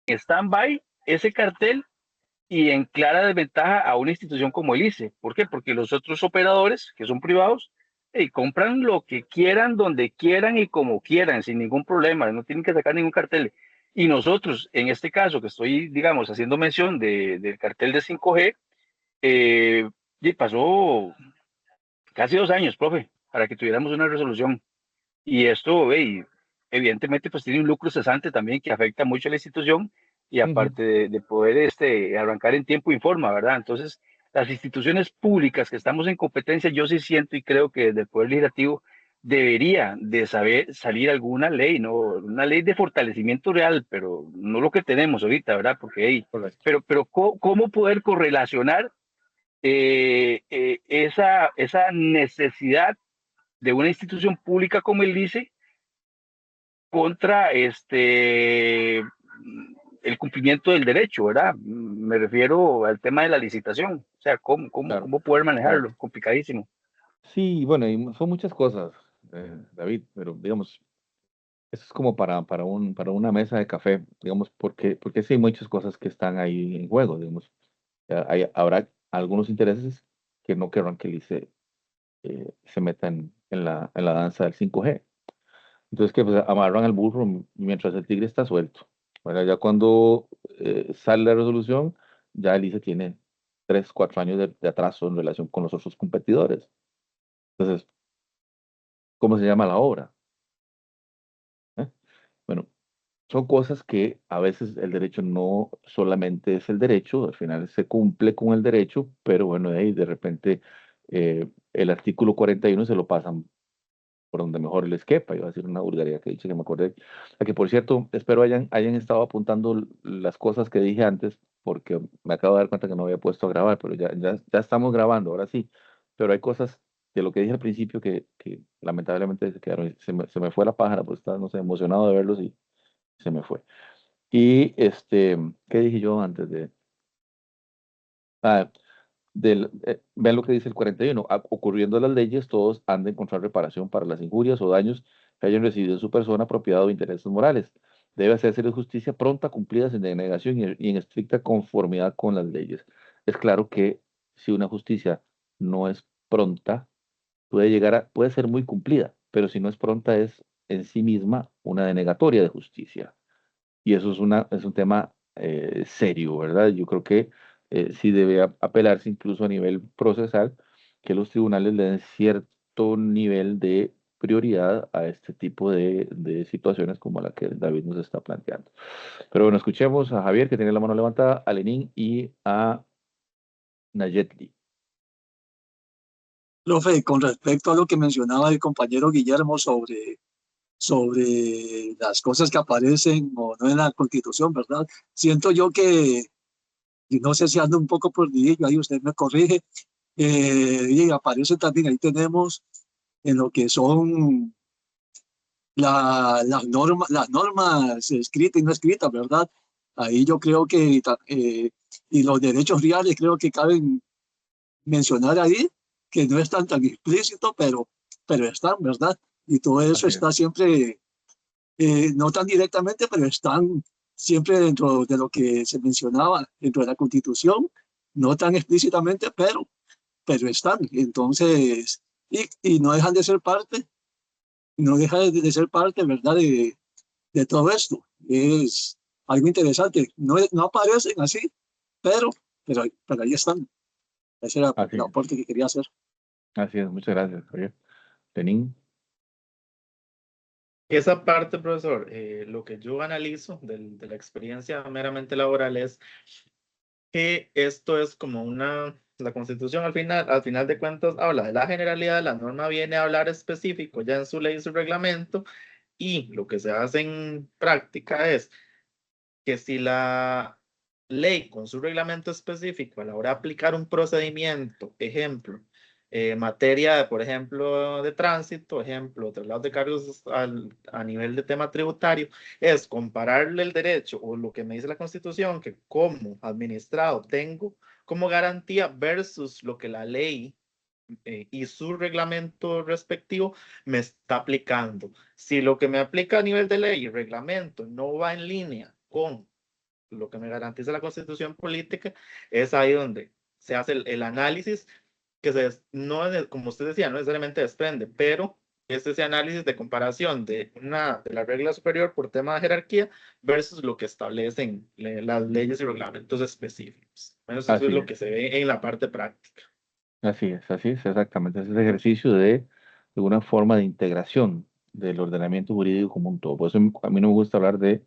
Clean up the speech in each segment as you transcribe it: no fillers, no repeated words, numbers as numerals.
stand-by ese cartel y en clara desventaja a una institución como el ICE. ¿Por qué? Porque los otros operadores, que son privados, compran lo que quieran, donde quieran y como quieran, sin ningún problema, no tienen que sacar ningún cartel. Y nosotros, en este caso, que estoy, digamos, haciendo mención del cartel de 5G, y pasó casi 2 años, profe, para que tuviéramos una resolución. Y esto, evidentemente, pues tiene un lucro cesante también que afecta mucho a la institución y Ujú. aparte de poder arrancar en tiempo y forma, ¿verdad? Entonces, las instituciones públicas que estamos en competencia, yo sí siento y creo que desde el Poder Legislativo debería de saber salir alguna ley, ¿no? Una ley de fortalecimiento real, pero no lo que tenemos ahorita, ¿verdad? Porque, Correcto. pero ¿cómo poder correlacionar esa necesidad de una institución pública como el ICE contra el cumplimiento del derecho, ¿verdad? Me refiero al tema de la licitación, o sea, Claro, cómo poder claro. manejarlo, complicadísimo. Sí, bueno, y son muchas cosas, David, pero digamos, eso es como para una mesa de café, digamos, porque sí hay muchas cosas que están ahí en juego, digamos. Habrá algunos intereses que no querrán que el ICE se meta en la danza del 5G. Entonces, que pues, amarran al burro mientras el tigre está suelto. Bueno, ya cuando sale la resolución, ya el ICE tiene 3, 4 años de atraso en relación con los otros competidores. Entonces, ¿cómo se llama la obra? ¿Eh? Bueno, son cosas que a veces el derecho no solamente es el derecho, al final se cumple con el derecho, pero bueno, de ahí de repente el artículo 41 se lo pasan por donde mejor les quepa. Iba a decir una vulgaridad que he dicho que me acordé. A que por cierto, espero hayan estado apuntando las cosas que dije antes, porque me acabo de dar cuenta que no había puesto a grabar, pero ya estamos grabando, ahora sí. Pero hay cosas de lo que dije al principio que lamentablemente se quedaron, se me fue la pájara, pues estaba, no sé, emocionado de verlos y se me fue. Y ¿qué dije yo antes de? Ah, vean lo que dice el 41. Ocurriendo las leyes, todos han de encontrar reparación para las injurias o daños que hayan recibido en su persona, propiedad o intereses morales. Debe hacerse justicia pronta, cumplida sin denegación y en estricta conformidad con las leyes. Es claro que si una justicia no es pronta, puede ser muy cumplida, pero si no es pronta es en sí misma una denegatoria de justicia. Y eso es un tema serio, ¿verdad? Yo creo que sí debe apelarse incluso a nivel procesal, que los tribunales le den cierto nivel de prioridad a este tipo de situaciones como la que David nos está planteando. Pero bueno, escuchemos a Javier, que tiene la mano levantada, a Lenín y a Nayetli. Profe, con respecto a lo que mencionaba el compañero Guillermo sobre las cosas que aparecen o no en la Constitución, ¿verdad? Siento yo que, y no sé si ando un poco perdidillo, ahí usted me corrige, y aparece también, ahí tenemos en lo que son las normas escritas y no escritas, ¿verdad? Ahí yo creo que, y los derechos reales creo que caben mencionar ahí, que no están tan explícito, pero están, ¿verdad? Y todo eso Así es. está siempre, no tan directamente, pero están siempre dentro de lo que se mencionaba dentro de la Constitución, no tan explícitamente, pero están. Entonces, y no dejan de ser parte, no deja de ser parte, ¿verdad? De todo esto. Es algo interesante. No, no aparecen así, pero, pero ahí están. Ese era Así el es. aporte que quería hacer. Así es. Muchas gracias, Javier. Lenín. Esa parte, profesor, lo que yo analizo de la experiencia meramente laboral es que esto es como la Constitución al final de cuentas habla de la generalidad, la norma viene a hablar específico ya en su ley y su reglamento, y lo que se hace en práctica es que si la ley con su reglamento específico a la hora de aplicar un procedimiento, ejemplo, materia, por ejemplo, de tránsito, ejemplo, traslado de cargos a nivel de tema tributario, es compararle el derecho o lo que me dice la Constitución, que como administrado tengo como garantía versus lo que la ley y su reglamento respectivo me está aplicando. Si lo que me aplica a nivel de ley y reglamento no va en línea con lo que me garantiza la Constitución política, es ahí donde se hace el análisis que no es, como usted decía, no necesariamente desprende, pero es ese análisis de comparación de la regla superior por tema de jerarquía versus lo que establecen las leyes y reglamentos específicos. Bueno, eso es Así lo es, que se ve en la parte práctica. así es, exactamente. Es el ejercicio de una forma de integración del ordenamiento jurídico como un todo. Por eso a mí no me gusta hablar de,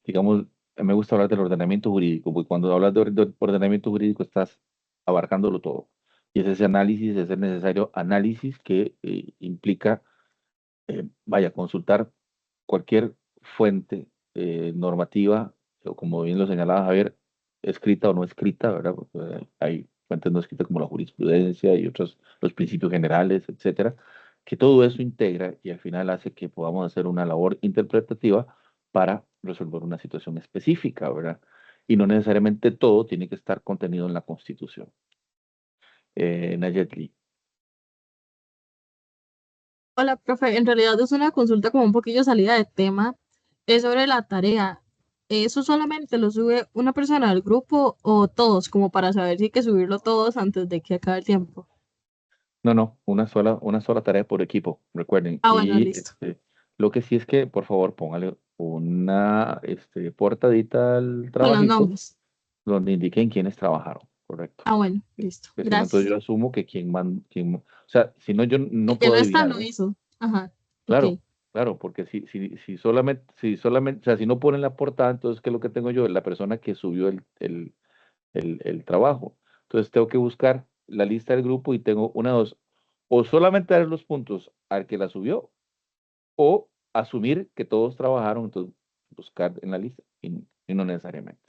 digamos, me gusta hablar del ordenamiento jurídico, porque cuando hablas de ordenamiento jurídico estás abarcándolo todo. Y es ese análisis, es el necesario análisis que implica, vaya, consultar cualquier fuente normativa, o como bien lo señalaba Javier, escrita o no escrita, ¿verdad? Porque, hay fuentes no escritas como la jurisprudencia y otros, los principios generales, etcétera, que todo eso integra y al final hace que podamos hacer una labor interpretativa para resolver una situación específica, ¿verdad? Y no necesariamente todo tiene que estar contenido en la Constitución. Nayet Lee. Hola, profe. En realidad es una consulta como un poquillo salida de tema. Es sobre la tarea. ¿Eso solamente lo sube una persona del grupo o todos, como para saber si hay que subirlo todos antes de que acabe el tiempo? No, una sola tarea por equipo, recuerden. Ah, bueno, Y listo. lo que sí es que, por favor, póngale una portadita al Con los trabajito nombres. donde indiquen quiénes trabajaron, correcto. Ah, bueno, listo. Que si no, entonces Gracias. yo asumo que o sea, si no, yo El no que puedo no está, adivinar, no ¿verdad? hizo. Ajá. Ok. Claro, claro, porque si solamente, o sea, si no ponen la portada, entonces, ¿qué es lo que tengo yo? La persona que subió el trabajo. Entonces tengo que buscar la lista del grupo y tengo una, dos, o solamente dar los puntos al que la subió, o asumir que todos trabajaron, entonces buscar en la lista, y no necesariamente.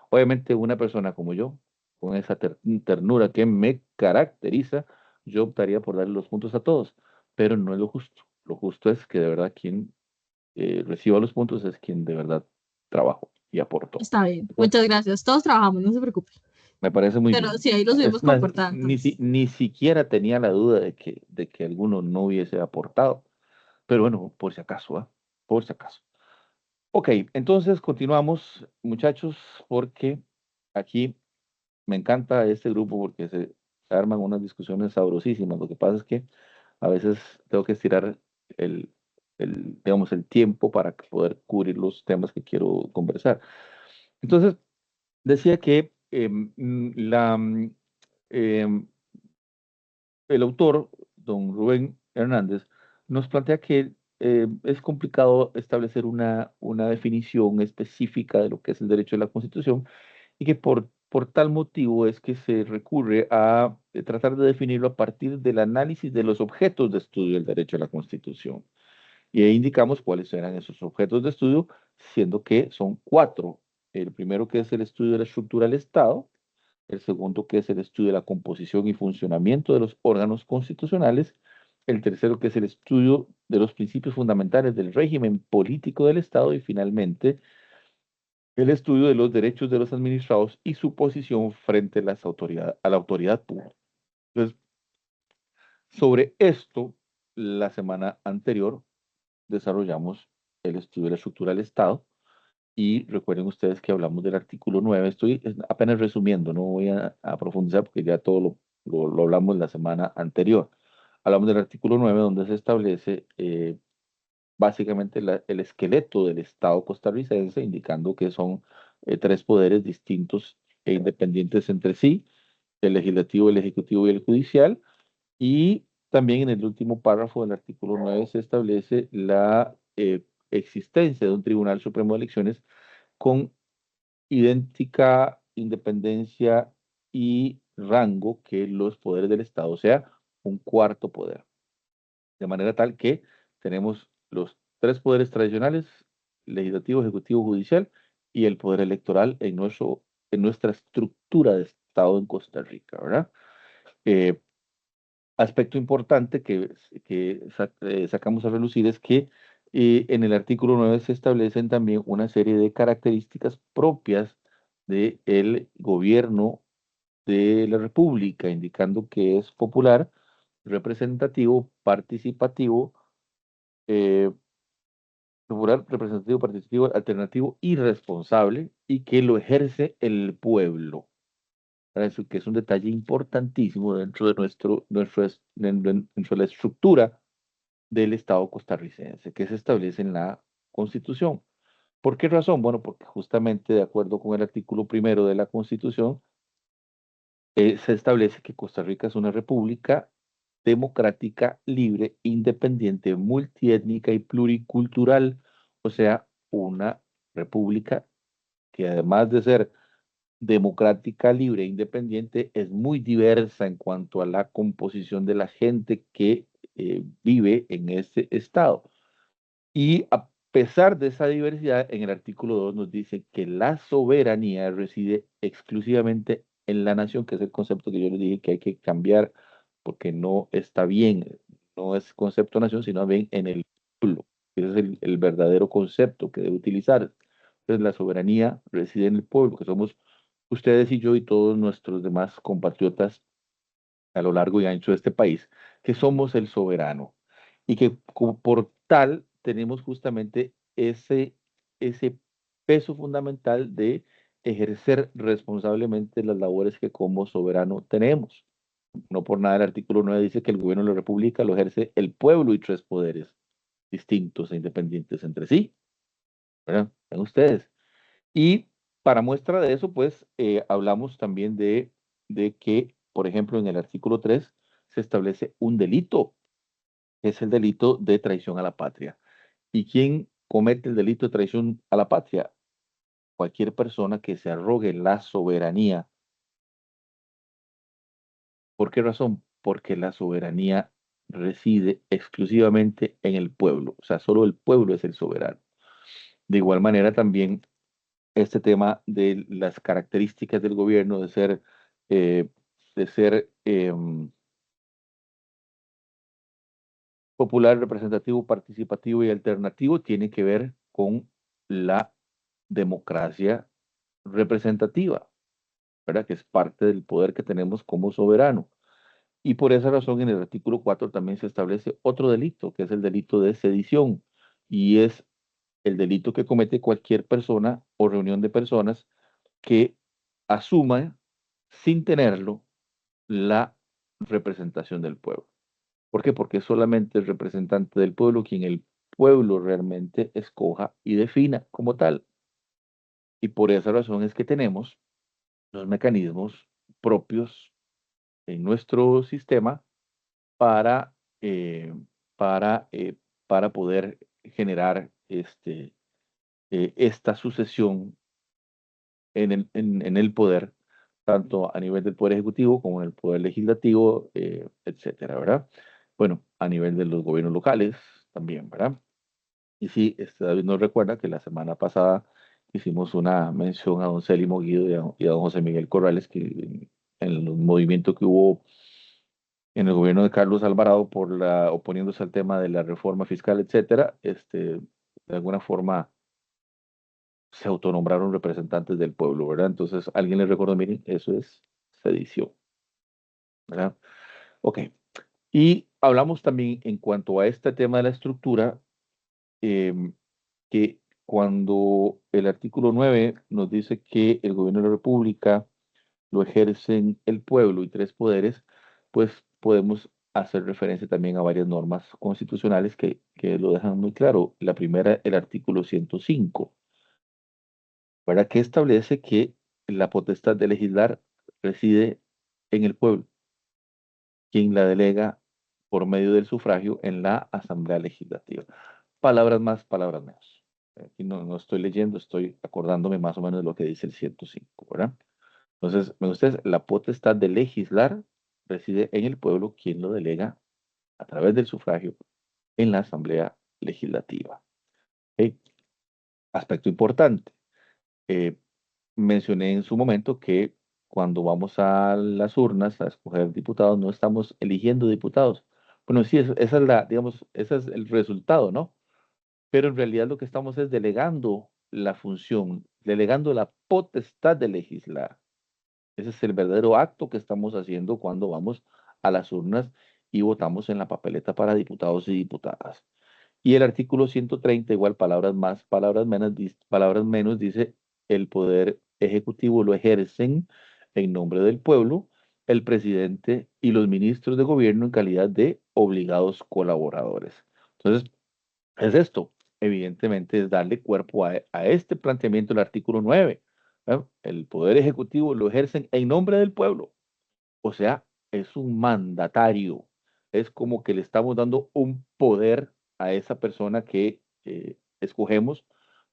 Obviamente una persona como yo, con esa ternura que me caracteriza, yo optaría por darle los puntos a todos, pero no es lo justo. Lo justo es que de verdad quien reciba los puntos es quien de verdad trabajó y aportó. Está bien. ¿Verdad? Muchas gracias. Todos trabajamos, no se preocupe. Me parece muy Pero bien. sí, ahí lo subimos Es con más, portada entonces. ni siquiera tenía la duda de que alguno no hubiese aportado. Pero bueno, por si acaso, ¿ah? Por si acaso. Ok, entonces continuamos, muchachos, porque aquí me encanta este grupo porque se arman unas discusiones sabrosísimas. Lo que pasa es que a veces tengo que estirar el, digamos, el tiempo para poder cubrir los temas que quiero conversar. Entonces, decía que em, el autor, don Rubén Hernández, nos plantea que es complicado establecer una definición específica de lo que es el derecho de la Constitución y que por tal motivo es que se recurre a tratar de definirlo a partir del análisis de los objetos de estudio del derecho de la Constitución. Y ahí indicamos cuáles eran esos objetos de estudio, siendo que son cuatro. El primero que es el estudio de la estructura del Estado, el segundo que es el estudio de la composición y funcionamiento de los órganos constitucionales, el tercero que es el estudio de los principios fundamentales del régimen político del Estado y finalmente el estudio de los derechos de los administrados y su posición frente a a la autoridad pública. Entonces, sobre esto, la semana anterior desarrollamos el estudio de la estructura del Estado. Y recuerden ustedes que hablamos del artículo 9. Estoy apenas resumiendo, no voy a profundizar porque ya todo lo hablamos la semana anterior. Hablamos del artículo 9 donde se establece básicamente el esqueleto del Estado costarricense, indicando que son tres poderes distintos e independientes entre sí, el legislativo, el ejecutivo y el judicial. Y también en el último párrafo del artículo 9 se establece la existencia de un Tribunal Supremo de Elecciones con idéntica independencia y rango que los poderes del Estado, o sea, un cuarto poder. De manera tal que tenemos los tres poderes tradicionales, legislativo, ejecutivo, judicial, y el poder electoral en nuestra estructura de Estado en Costa Rica, ¿verdad? Eh, Aspecto importante que sacamos a relucir es que en el artículo 9 se establecen también una serie de características propias del gobierno de la República, indicando que es popular, representativo, participativo, eh, popular, representativo, participativo, alternativo y responsable, y que lo ejerce el pueblo. Eso que es un detalle importantísimo dentro de dentro de la estructura del Estado costarricense, que se establece en la Constitución. ¿Por qué razón? Bueno, porque justamente de acuerdo con el artículo primero de la Constitución, se establece que Costa Rica es una república democrática, libre, independiente, multiétnica y pluricultural, o sea, una república que además de ser democrática, libre e independiente, es muy diversa en cuanto a la composición de la gente que vive en ese estado. Y a pesar de esa diversidad, en el artículo 2 nos dice que la soberanía reside exclusivamente en la nación, que es el concepto que yo les dije que hay que cambiar porque no está bien, no es concepto nación, sino bien en el pueblo. Ese es el verdadero concepto que debe utilizar. Entonces, la soberanía reside en el pueblo, que somos ustedes y yo y todos nuestros demás compatriotas a lo largo y ancho de este país, que somos el soberano y que por tal tenemos justamente ese peso fundamental de ejercer responsablemente las labores que como soberano tenemos. No por nada el artículo 9 dice que el gobierno de la República lo ejerce el pueblo y tres poderes distintos e independientes entre sí. ¿Verdad? Ven ustedes. Y para muestra de eso, pues hablamos también de que, por ejemplo, en el artículo 3 se establece un delito, que es el delito de traición a la patria. ¿Y quién comete el delito de traición a la patria? Cualquier persona que se arrogue la soberanía. ¿Por qué razón? Porque la soberanía reside exclusivamente en el pueblo, o sea, solo el pueblo es el soberano. De igual manera, también este tema de las características del gobierno eh, de ser popular, representativo, participativo y alternativo, tiene que ver con la democracia representativa, ¿verdad? Que es parte del poder que tenemos como soberano. Y por esa razón en el artículo 4 también se establece otro delito, que es el delito de sedición, y es el delito que comete cualquier persona o reunión de personas que asuma sin tenerlo la representación del pueblo. ¿Por qué? Porque es solamente el representante del pueblo quien el pueblo realmente escoja y defina como tal. Y por esa razón es que tenemos los mecanismos propios en nuestro sistema para, eh, para, eh, para poder generar esta sucesión en el poder, tanto a nivel del Poder Ejecutivo como en el Poder Legislativo, etcétera, ¿verdad? Bueno, a nivel de los gobiernos locales también, ¿verdad? Y sí, David nos recuerda que la semana pasada hicimos una mención a don Célimo Guido y a don José Miguel Corrales, que en el movimiento que hubo en el gobierno de Carlos Alvarado oponiéndose al tema de la reforma fiscal, etcétera, de alguna forma se autonombraron representantes del pueblo, ¿verdad? Entonces, alguien les recordó, miren, eso es sedición, ¿verdad? Ok. Y hablamos también en cuanto a este tema de la estructura, em, que cuando el artículo 9 nos dice que el gobierno de la República lo ejercen el pueblo y tres poderes, pues podemos hacer referencia también a varias normas constitucionales que lo dejan muy claro. La primera, el artículo 105, ¿verdad? Que establece que la potestad de legislar reside en el pueblo, quien la delega por medio del sufragio en la Asamblea Legislativa. Palabras más, palabras menos. Aquí no estoy leyendo, estoy acordándome más o menos de lo que dice el 105, ¿verdad? Entonces, ven ustedes, la potestad de legislar reside en el pueblo, quien lo delega a través del sufragio en la Asamblea Legislativa. ¿Ok? Aspecto importante. Eh, Mencioné en su momento que cuando vamos a las urnas a escoger diputados, no estamos eligiendo diputados. Bueno, sí, esa es digamos, ese es el resultado, ¿no? Pero en realidad lo que estamos es delegando la función, delegando la potestad de legislar. Ese es el verdadero acto que estamos haciendo cuando vamos a las urnas y votamos en la papeleta para diputados y diputadas. Y el artículo 130, igual palabras más, palabras menos, dice el poder ejecutivo lo ejercen en nombre del pueblo el presidente y los ministros de gobierno en calidad de obligados colaboradores. Entonces, es esto, evidentemente, es darle cuerpo a este planteamiento del artículo 9. ¿No? El poder ejecutivo lo ejercen en nombre del pueblo, o sea, es un mandatario, es como que le estamos dando un poder a esa persona que escogemos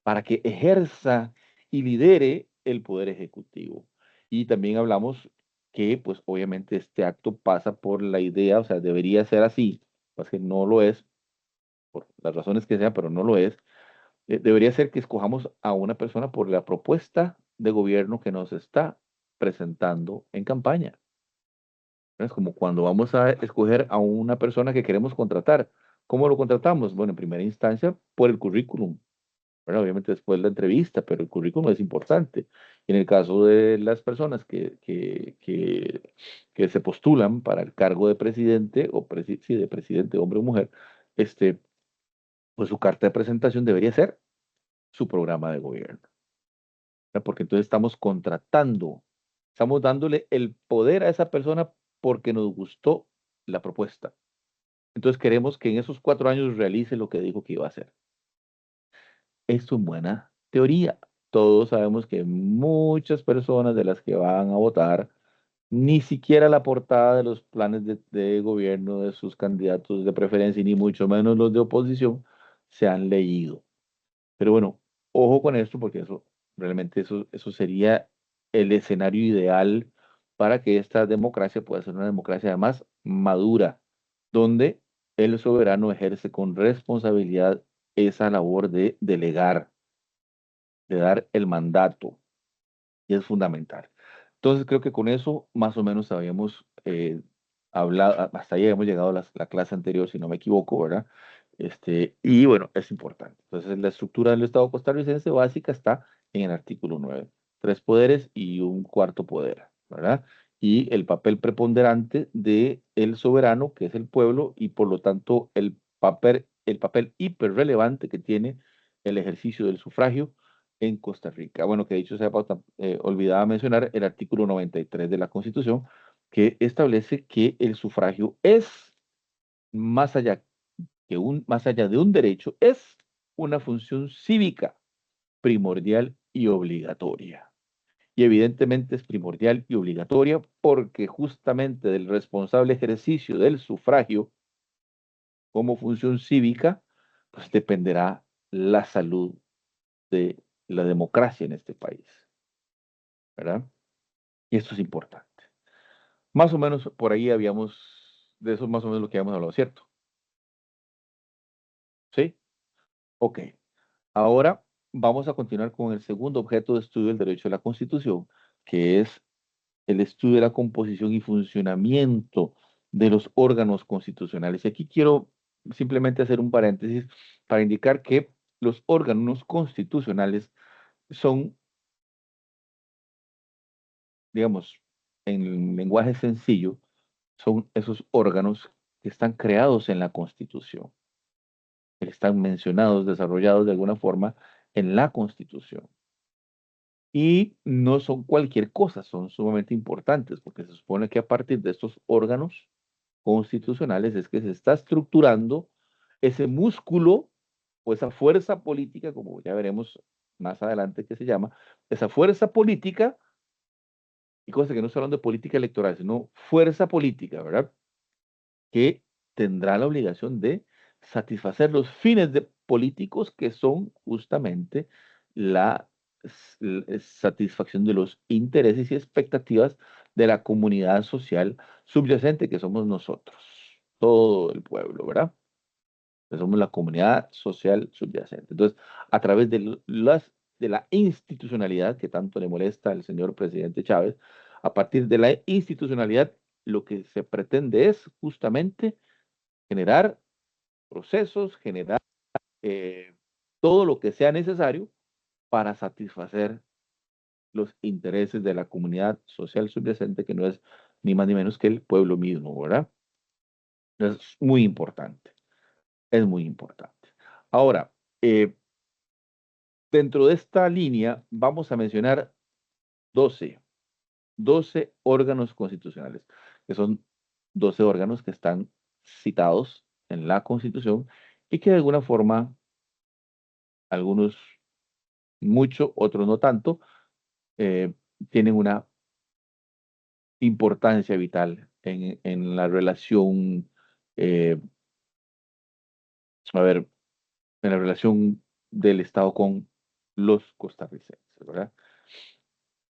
para que ejerza y lidere el poder ejecutivo. Y también hablamos que, pues obviamente este acto pasa por la idea, o sea, debería ser así, pues que no lo es, por las razones que sean, pero no lo es. Debería ser que escojamos a una persona por la propuesta de gobierno que nos está presentando en campaña. Es como cuando vamos a escoger a una persona que queremos contratar. ¿Cómo lo contratamos? Bueno, en primera instancia, por el currículum. Bueno, obviamente después la entrevista, pero el currículum es importante. Y en el caso de las personas que se postulan para el cargo de presidente, o sí, de presidente, hombre o mujer, este, pues su carta de presentación debería ser su programa de gobierno. ¿Verdad? Porque entonces estamos contratando, estamos dándole el poder a esa persona porque nos gustó la propuesta. Entonces queremos que en esos 4 años realice lo que dijo que iba a hacer. Esto es buena teoría. Todos sabemos que muchas personas de las que van a votar, ni siquiera la portada de los planes de gobierno de sus candidatos de preferencia, y ni mucho menos los de oposición, se han leído. Pero bueno, ojo con esto porque realmente eso sería el escenario ideal para que esta democracia pueda ser una democracia además madura, donde el soberano ejerce con responsabilidad esa labor de delegar, de dar el mandato, y es fundamental. Entonces creo que con eso más o menos habíamos hablado, hasta ahí habíamos llegado a la clase anterior, si no me equivoco, ¿verdad? Y bueno, es importante. Entonces la estructura del Estado costarricense básica está en el artículo 9. 3 poderes y un cuarto poder, ¿verdad? Y el papel preponderante del soberano, que es el pueblo, y por lo tanto el papel hiperrelevante que tiene el ejercicio del sufragio en Costa Rica. Bueno, que dicho sea, olvidaba mencionar el artículo 93 de la Constitución, que establece que el sufragio es, más allá, más allá de un derecho, es una función cívica primordial y obligatoria. Y evidentemente es primordial y obligatoria porque justamente del responsable ejercicio del sufragio como función cívica, pues dependerá la salud de la democracia en este país, ¿verdad? Y esto es importante. Más o menos por ahí de eso más o menos lo que habíamos hablado, ¿cierto? ¿Sí? Ok. Ahora vamos a continuar con el segundo objeto de estudio del derecho de la Constitución, que es el estudio de la composición y funcionamiento de los órganos constitucionales. Y aquí quiero simplemente hacer un paréntesis para indicar que los órganos constitucionales son, digamos, en lenguaje sencillo, son esos órganos que están creados en la Constitución, que están mencionados, desarrollados de alguna forma en la Constitución. Y no son cualquier cosa, son sumamente importantes, porque se supone que a partir de estos órganos constitucionales es que se está estructurando ese músculo o esa fuerza política, como ya veremos más adelante que se llama, esa fuerza política, y cosa que no se hablan de política electoral, sino fuerza política, ¿verdad? Que tendrá la obligación de satisfacer los fines políticos que son justamente la satisfacción de los intereses y expectativas de la comunidad social subyacente que somos nosotros, todo el pueblo, ¿verdad? Que somos la comunidad social subyacente. Entonces, a través de la institucionalidad que tanto le molesta al señor presidente Chávez, a partir de la institucionalidad, lo que se pretende es justamente generar procesos, generar todo lo que sea necesario para satisfacer los intereses de la comunidad social subyacente, que no es ni más ni menos que el pueblo mismo, ¿verdad? Es muy importante, es muy importante. Ahora, Dentro de esta línea vamos a mencionar 12 órganos constitucionales, que son 12 órganos que están citados en la Constitución y que de alguna forma, algunos mucho, otros no tanto, eh, tienen una importancia vital en la relación, eh, a ver, en la relación del Estado con los costarricenses, ¿verdad?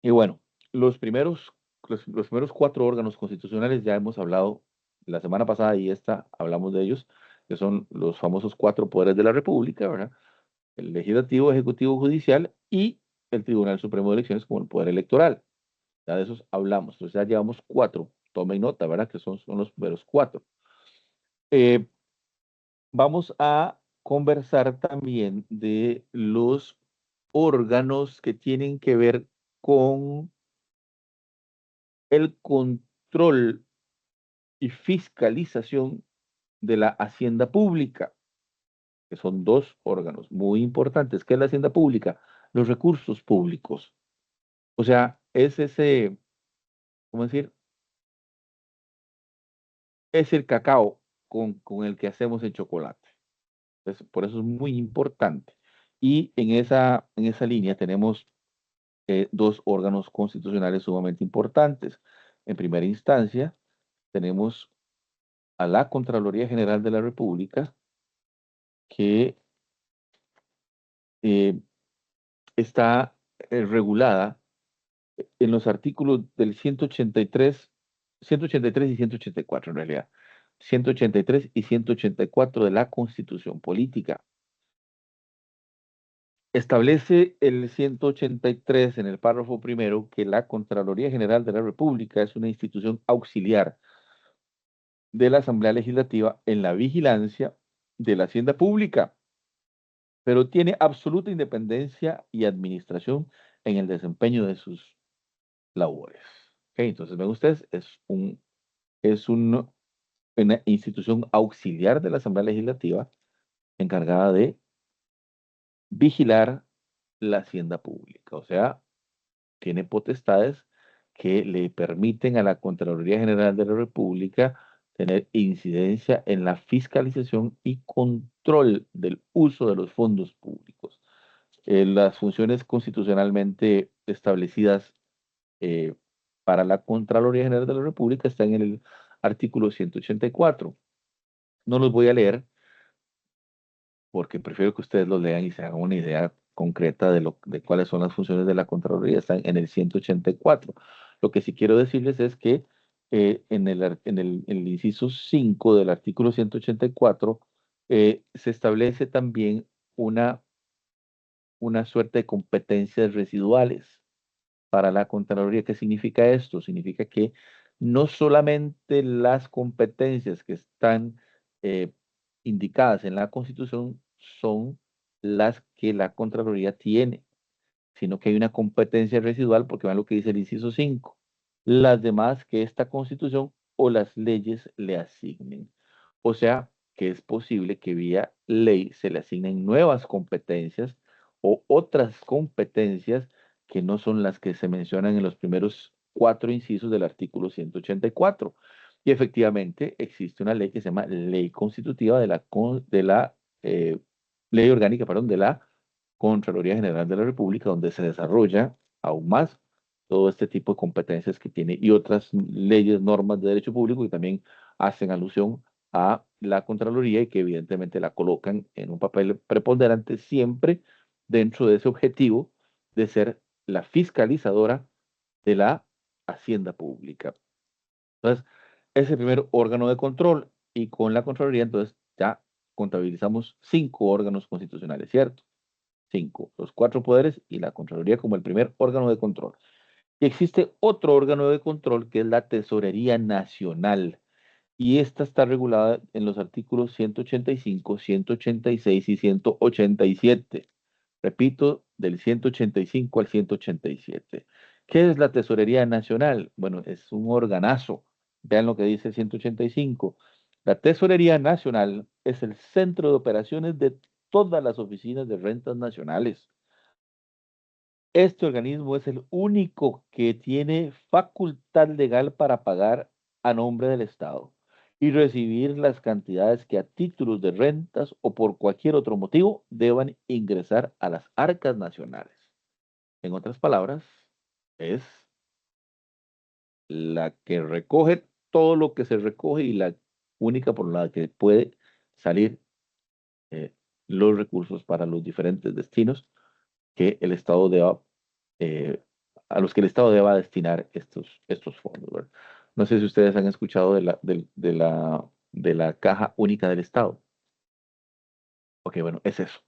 Y bueno, los primeros, los primeros 4 órganos constitucionales ya hemos hablado la semana pasada y esta hablamos de ellos, que son los famosos 4 poderes de la República, ¿verdad? El legislativo, ejecutivo, judicial y el Tribunal Supremo de Elecciones como el poder electoral. Ya de esos hablamos. Entonces ya llevamos 4. Tomen nota, ¿verdad? Que son los primeros 4. Eh, Vamos a conversar también de los órganos que tienen que ver con el control y fiscalización de la hacienda pública, que son 2 órganos muy importantes. ¿Qué es la hacienda pública? Los recursos públicos. O sea, es ese, ¿cómo decir? Es el cacao con el que hacemos el chocolate. Entonces, por eso es muy importante. Y en esa línea tenemos 2 órganos constitucionales sumamente importantes. En primera instancia, tenemos a la Contraloría General de la República, que eh, está regulada en los artículos del 183 y 184 en realidad. 183 y 184 de la Constitución Política. Establece el 183 en el párrafo primero que la Contraloría General de la República es una institución auxiliar de la Asamblea Legislativa en la vigilancia de la hacienda pública, pero tiene absoluta independencia y administración en el desempeño de sus labores. Ok, entonces, ven ustedes, es una institución auxiliar de la Asamblea Legislativa encargada de vigilar la hacienda pública, o sea, tiene potestades que le permiten a la Contraloría General de la República tener incidencia en la fiscalización y control del uso de los fondos públicos. Las funciones constitucionalmente establecidas eh, para la Contraloría General de la República están en el artículo 184. No los voy a leer porque prefiero que ustedes los lean y se hagan una idea concreta de cuáles son las funciones de la Contraloría. Están en el 184. Lo que sí quiero decirles es que en el inciso 5 del artículo 184 se establece también una suerte de competencias residuales para la Contraloría. ¿Qué significa esto? Significa que no solamente las competencias que están eh, indicadas en la Constitución son las que la Contraloría tiene, sino que hay una competencia residual, porque vean lo que dice el inciso 5, las demás que esta Constitución o las leyes le asignen. O sea, que es posible que vía ley se le asignen nuevas competencias o otras competencias que no son las que se mencionan en los primeros 4 incisos del artículo 184. Y efectivamente existe una ley que se llama Ley Constitutiva de la Ley Orgánica, perdón, de la Contraloría General de la República, donde se desarrolla aún más todo este tipo de competencias que tiene y otras leyes, normas de derecho público que también hacen alusión a la Contraloría y que evidentemente la colocan en un papel preponderante siempre dentro de ese objetivo de ser la fiscalizadora de la hacienda pública. Entonces, es el primer órgano de control y con la Contraloría entonces ya contabilizamos 5 órganos constitucionales, ¿cierto? 5, los 4 poderes y la Contraloría como el primer órgano de control. Y existe otro órgano de control que es la Tesorería Nacional. Y esta está regulada en los artículos 185, 186 y 187. Repito, del 185 al 187. ¿Qué es la Tesorería Nacional? Bueno, es un organazo. Vean lo que dice el 185. La Tesorería Nacional es el centro de operaciones de todas las oficinas de rentas nacionales, Este organismo es el único que tiene facultad legal para pagar a nombre del Estado y recibir las cantidades que a títulos de rentas o por cualquier otro motivo deban ingresar a las arcas nacionales. En otras palabras, es la que recoge todo lo que se recoge y la única por la que puede salir eh, los recursos para los diferentes destinos que el Estado deba, eh, a los que el Estado deba destinar estos fondos, ¿verdad? No sé si ustedes han escuchado de la Caja Única del Estado. Ok, bueno, es eso.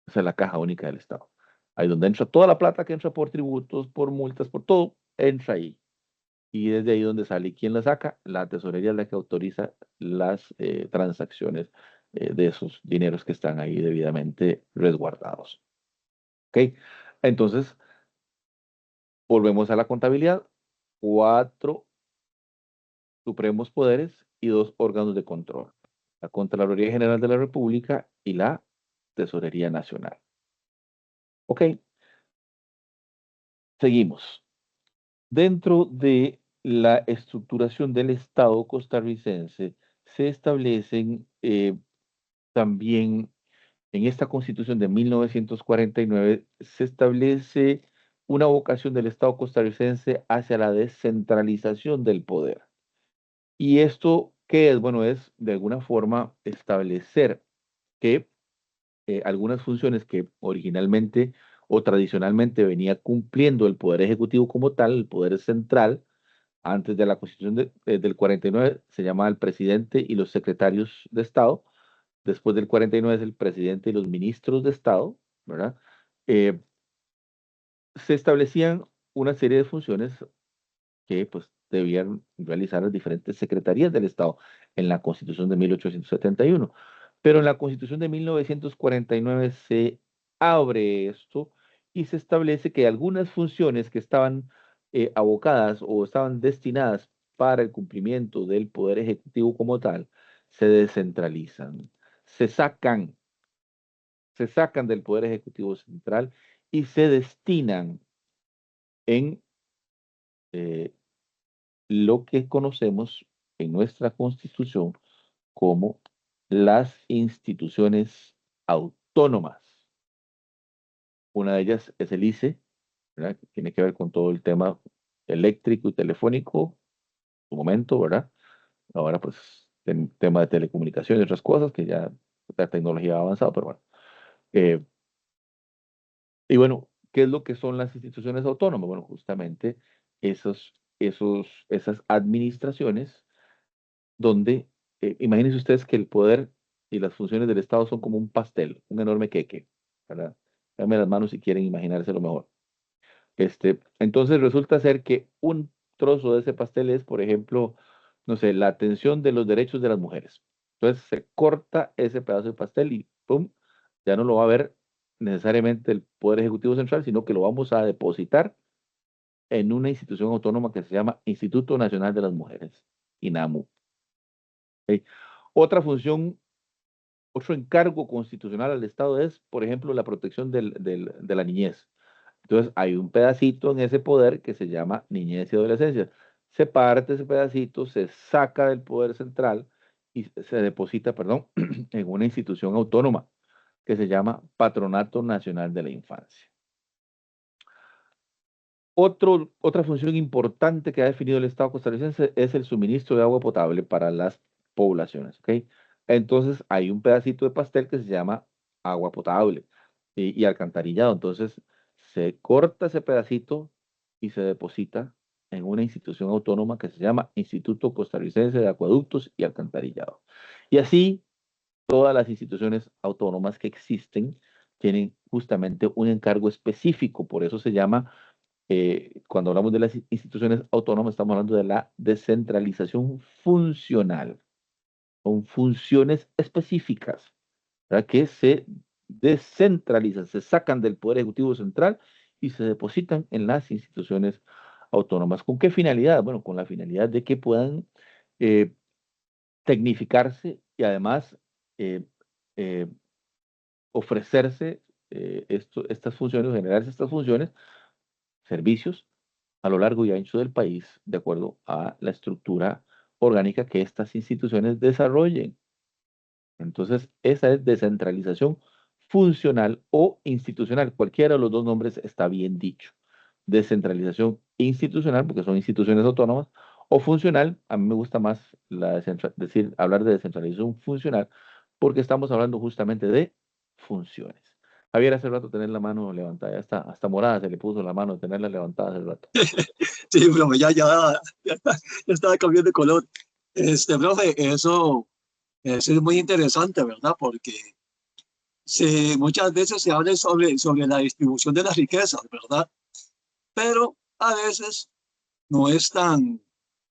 Esa es la Caja Única del Estado. Ahí donde entra toda la plata que entra por tributos, por multas, por todo, entra ahí. Y desde ahí donde sale. ¿Y quién la saca? La tesorería es la que autoriza las transacciones de esos dineros que están ahí debidamente resguardados. ¿Ok? Entonces, volvemos a la contabilidad. 4 supremos poderes y 2 órganos de control. La Contraloría General de la República y la Tesorería Nacional. Ok, seguimos. Dentro de la estructuración del Estado costarricense se establecen también en esta Constitución de 1949 se establece una vocación del Estado costarricense hacia la descentralización del poder. ¿Y esto qué es? Bueno, es de alguna forma establecer que algunas funciones que originalmente o tradicionalmente venía cumpliendo el Poder Ejecutivo como tal, el Poder Central, antes de la Constitución del 49 se llamaba el presidente y los secretarios de Estado. Después del 49 es el presidente y los ministros de Estado, ¿verdad? Eh, Se establecían una serie de funciones que pues debían realizar las diferentes secretarías del Estado en la Constitución de 1871. Pero en la Constitución de 1949 se abre esto y se establece que algunas funciones que estaban abocadas o estaban destinadas para el cumplimiento del Poder Ejecutivo como tal, se descentralizan, se sacan, se sacan del Poder Ejecutivo Central y se destinan en eh, lo que conocemos en nuestra Constitución como las instituciones autónomas. Una de ellas es el ICE, ¿verdad? Que tiene que ver con todo el tema eléctrico y telefónico, en su momento, ¿verdad? Ahora, pues, tema de telecomunicaciones y otras cosas que ya la tecnología ha avanzado, pero bueno. Eh, y bueno, ¿qué es lo que son las instituciones autónomas? Bueno, justamente esas administraciones donde, imagínense ustedes que el poder y las funciones del Estado son como un pastel, un enorme queque, ¿verdad? Dame las manos si quieren imaginárselo mejor. Entonces resulta ser que un trozo de ese pastel es, por ejemplo, no sé, la atención de los derechos de las mujeres. Entonces se corta ese pedazo de pastel y ¡pum! Ya no lo va a ver necesariamente el Poder Ejecutivo Central, sino que lo vamos a depositar en una institución autónoma que se llama Instituto Nacional de las Mujeres, INAMU. ¿Ok? Otra función, otro encargo constitucional al Estado es, por ejemplo, la protección de la niñez. Entonces, hay un pedacito en ese poder que se llama niñez y adolescencia. Se parte ese pedacito, se saca del poder central y se deposita, perdón, en una institución autónoma que se llama Patronato Nacional de la Infancia. Otra función importante que ha definido el Estado costarricense es el suministro de agua potable para las poblaciones, ¿ok? Entonces hay un pedacito de pastel que se llama agua potable y alcantarillado. Entonces se corta ese pedacito y se deposita en una institución autónoma que se llama Instituto Costarricense de Acueductos y Alcantarillado. Y así todas las instituciones autónomas que existen tienen justamente un encargo específico, por eso se llama cuando hablamos de las instituciones autónomas, estamos hablando de la descentralización funcional, con funciones específicas, ¿verdad? Que se descentralizan, se sacan del Poder Ejecutivo Central y se depositan en las instituciones autónomas. ¿Con qué finalidad? Bueno, con la finalidad de que puedan eh, tecnificarse y además eh, eh, ofrecerse estas funciones, generar estas funciones, servicios a lo largo y ancho del país, de acuerdo a la estructura orgánica que estas instituciones desarrollen. Entonces, esa es descentralización funcional o institucional. Cualquiera de los dos nombres está bien dicho. Descentralización institucional, porque son instituciones autónomas, o funcional, a mí me gusta más hablar de descentralización funcional, porque estamos hablando justamente de funciones. Javier, hace rato tener la mano levantada, ya está, hasta morada se le puso la mano, tenerla levantada hace rato. Sí, profe, ya estaba cambiando de color. Profe, eso es muy interesante, ¿verdad? Porque muchas veces se habla sobre la distribución de las riquezas, ¿verdad? Pero a veces no es tan,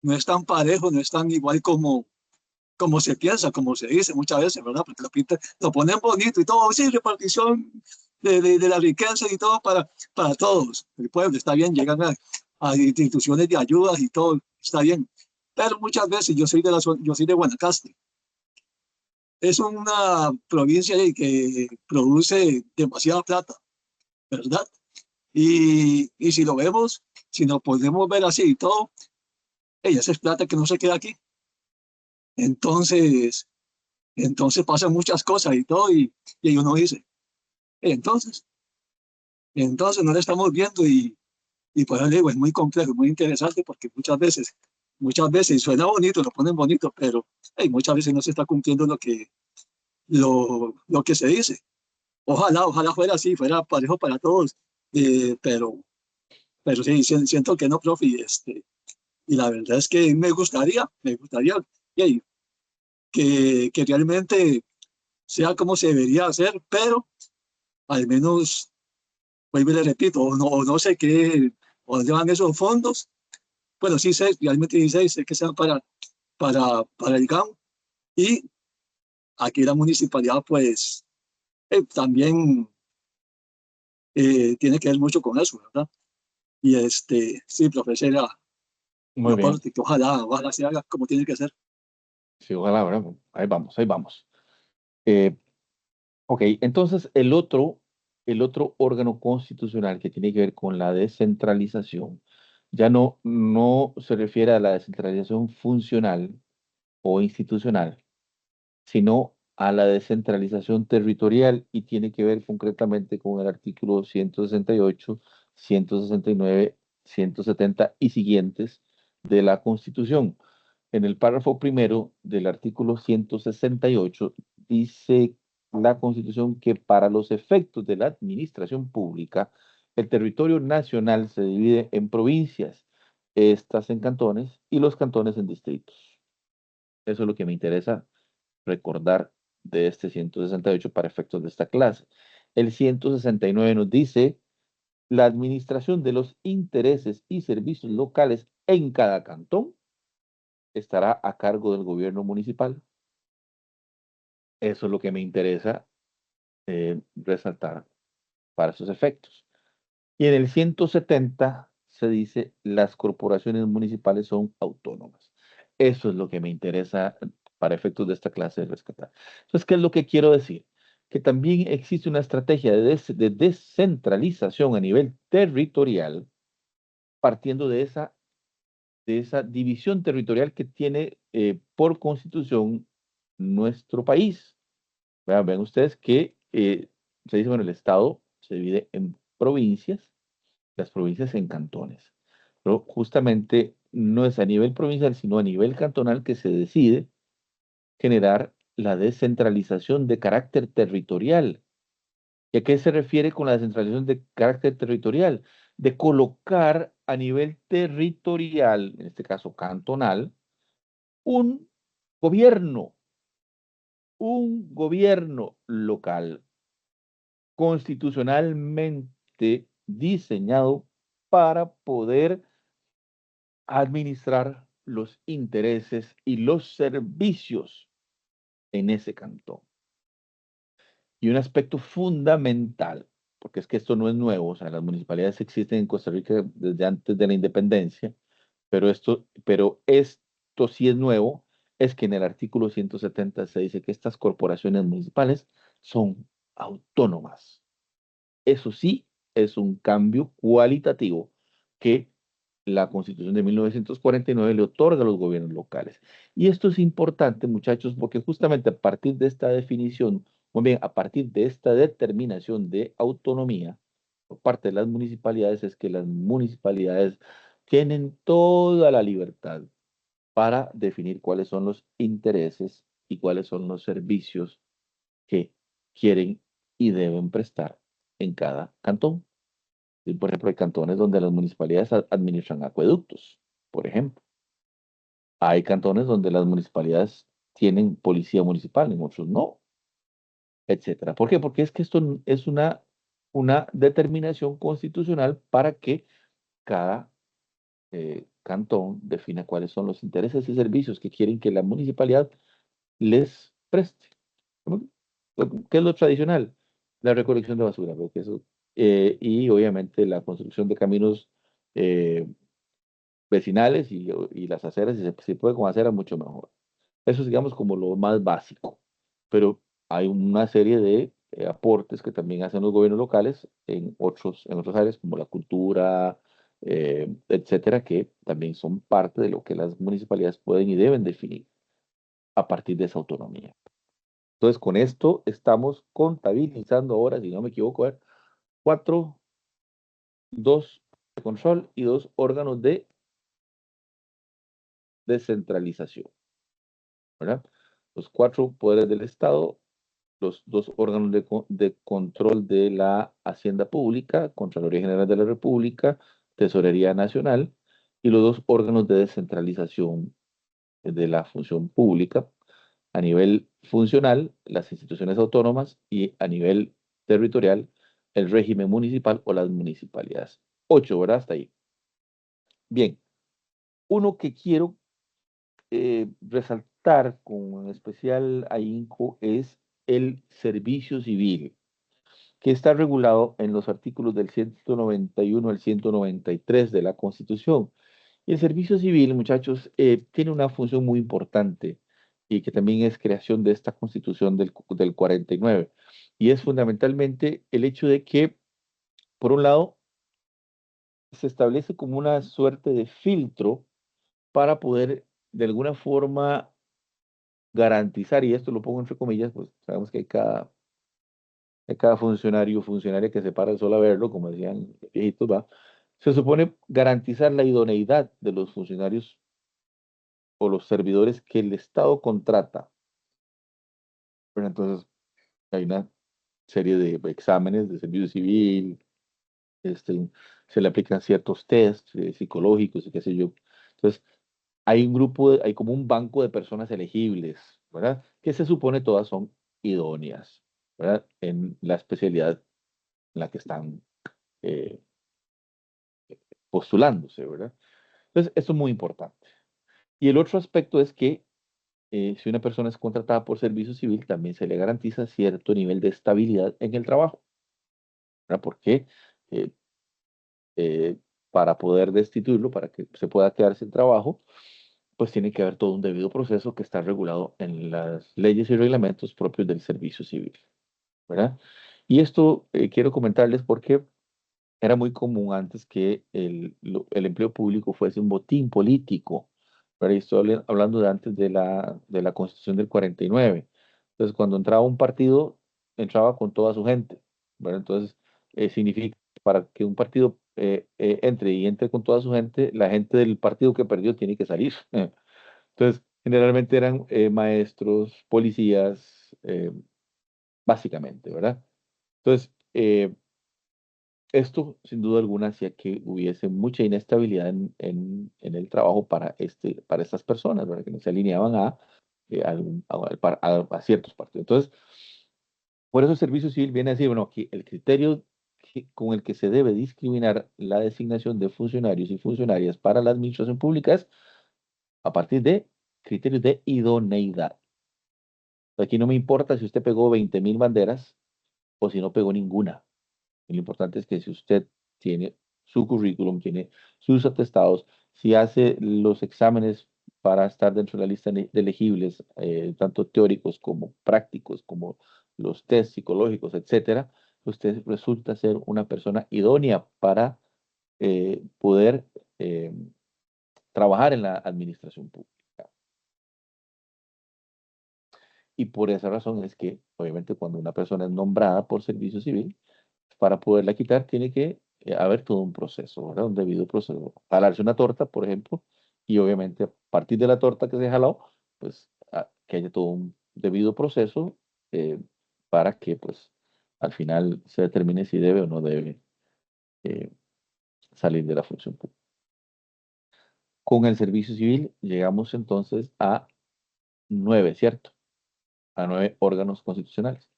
no es tan parejo, no es tan igual como se piensa, como se dice muchas veces, ¿verdad? Porque lo ponen bonito y todo, sí, repartición de la riqueza y todo para todos. El pueblo está bien, llegan a instituciones de ayudas y todo, está bien. Pero muchas veces yo soy de Guanacaste. Es una provincia que produce demasiada plata, ¿verdad? Y si lo vemos, si nos podemos ver así y todo, esa es plata que no se queda aquí. Entonces, entonces pasan muchas cosas y todo, y uno dice, entonces, entonces no la estamos viendo y por eso digo, es muy complejo, muy interesante porque muchas veces suena bonito, lo ponen bonito, pero muchas veces no se está cumpliendo lo que se dice. Ojalá fuera así, fuera parejo para todos, pero sí, siento que no, profe, y la verdad es que me gustaría y, que realmente sea como se debería hacer, pero al menos, vuelvo y le repito, o no sé qué, o dónde van esos fondos. Bueno, sí sé, realmente sí sé que sean para el GAM, y aquí la municipalidad, pues, también tiene que ver mucho con eso, ¿verdad? Y sí, profesor, mi Muy bien. aporte, que ojalá se haga como tiene que ser. Sí, ojalá, ¿verdad? Ahí vamos, ahí vamos. Eh, ok, entonces el otro órgano constitucional que tiene que ver con la descentralización ya no se refiere a la descentralización funcional o institucional, sino a la descentralización territorial y tiene que ver concretamente con el artículo 168, 169, 170 y siguientes de la Constitución. En el párrafo primero del artículo 168 dice la Constitución que para los efectos de la administración pública, el territorio nacional se divide en provincias, estas en cantones y los cantones en distritos. Eso es lo que me interesa recordar de este 168 para efectos de esta clase. El 169 nos dice la administración de los intereses y servicios locales en cada cantón estará a cargo del gobierno municipal. Eso es lo que me interesa resaltar para esos efectos. Y en el 170 se dice las corporaciones municipales son autónomas. Eso es lo que me interesa para efectos de esta clase de rescatar. Entonces, ¿qué es lo que quiero decir? Que también existe una estrategia de descentralización a nivel territorial, partiendo de esa división territorial que tiene por constitución nuestro país. Vean ustedes que se dice, bueno, el Estado se divide en provincias, las provincias en cantones. Pero justamente no es a nivel provincial, sino a nivel cantonal que se decide generar la descentralización de carácter territorial. ¿Y a qué se refiere con la descentralización de carácter territorial? De colocar a nivel territorial, en este caso cantonal, un gobierno, un gobierno local constitucionalmente diseñado para poder administrar los intereses y los servicios en ese cantón. Y un aspecto fundamental, porque es que esto no es nuevo, o sea, las municipalidades existen en Costa Rica desde antes de la independencia, pero esto sí es nuevo, es que en el artículo 170 se dice que estas corporaciones municipales son autónomas. Eso sí es un cambio cualitativo que la Constitución de 1949 le otorga a los gobiernos locales. Y esto es importante, muchachos, porque justamente a partir de esta definición, o bien a partir de esta determinación de autonomía por parte de las municipalidades, es que las municipalidades tienen toda la libertad para definir cuáles son los intereses y cuáles son los servicios que quieren y deben prestar en cada cantón. Y, por ejemplo, hay cantones donde las municipalidades administran acueductos, por ejemplo. Hay cantones donde las municipalidades tienen policía municipal, en otros no, etcétera. ¿Por qué? Porque es que esto es una determinación constitucional para que cada cantón defina cuáles son los intereses y servicios que quieren que la municipalidad les preste. ¿Cómo? ¿Qué es lo tradicional? La recolección de basura, porque eso, y obviamente la construcción de caminos eh, vecinales y las aceras, si se puede con acera, mucho mejor. Eso es, digamos, como lo más básico. Pero hay una serie de aportes que también hacen los gobiernos locales en otras áreas, como la cultura, etcétera, que también son parte de lo que las municipalidades pueden y deben definir a partir de esa autonomía. Entonces, con esto estamos contabilizando ahora, si no me equivoco, a ver, cuatro, dos de control y dos órganos de descentralización, ¿verdad? Los cuatro poderes del Estado, los dos órganos de control de la Hacienda Pública, Contraloría General de la República, Tesorería Nacional, y los dos órganos de descentralización de la función pública a nivel funcional, las instituciones autónomas, y a nivel territorial, el régimen municipal o las municipalidades. 8, ¿verdad? Hasta ahí. Bien, uno que quiero resaltar con especial ahínco es el servicio civil, que está regulado en los artículos del 191 al 193 de la Constitución. Y el servicio civil, muchachos, tiene una función muy importante y que también es creación de esta Constitución del 49. Y es fundamentalmente el hecho de que, por un lado, se establece como una suerte de filtro para poder, de alguna forma, garantizar, y esto lo pongo entre comillas, pues sabemos que hay cada funcionario o funcionaria que se para el sol a verlo, como decían los viejitos, va. Se supone garantizar la idoneidad de los funcionarios o los servidores que el Estado contrata. Pero entonces hay una serie de exámenes de servicio civil, este, se le aplican ciertos tests psicológicos y qué sé yo. Entonces, hay un grupo, hay como un banco de personas elegibles, ¿verdad? Que se supone todas son idóneas, ¿verdad? En la especialidad en la que están eh, postulándose, ¿verdad? Entonces, esto es muy importante. Y el otro aspecto es que si una persona es contratada por servicio civil, también se le garantiza cierto nivel de estabilidad en el trabajo, ¿verdad? Porque eh, eh, para poder destituirlo, para que se pueda quedar sin trabajo, pues tiene que haber todo un debido proceso que está regulado en las leyes y reglamentos propios del servicio civil, ¿verdad? Y esto quiero comentarles porque era muy común antes que el empleo público fuese un botín político, ¿verdad? Y estoy hablando de antes de la Constitución del 49. Entonces, cuando entraba un partido, entraba con toda su gente, ¿verdad? Entonces, significa para que un partido entre y entre con toda su gente, la gente del partido que perdió tiene que salir. Entonces, generalmente eran maestros, policías, básicamente, ¿verdad? Entonces, esto, sin duda alguna, hacía que hubiese mucha inestabilidad en el trabajo para estas personas, ¿verdad? Que no se alineaban a ciertos partidos. Entonces, por eso el servicio civil viene a decir, bueno, aquí el criterio con el que se debe discriminar la designación de funcionarios y funcionarias para la administración pública es a partir de criterios de idoneidad. Aquí no me importa si usted pegó 20.000 banderas o si no pegó ninguna. Lo importante es que si usted tiene su currículum, tiene sus atestados, si hace los exámenes para estar dentro de la lista de elegibles, tanto teóricos como prácticos, como los test psicológicos, etcétera, usted resulta ser una persona idónea para poder trabajar en la administración pública. Y por esa razón es que, obviamente, cuando una persona es nombrada por servicio civil, para poderla quitar tiene que haber todo un proceso, ¿verdad? Un debido proceso. Jalarse una torta, por ejemplo, y obviamente a partir de la torta que se jaló, pues que haya todo un debido proceso eh, para que, pues, al final se determine si debe o no debe eh, salir de la función pública. Con el servicio civil llegamos entonces a 9, ¿cierto? A 9 órganos constitucionales.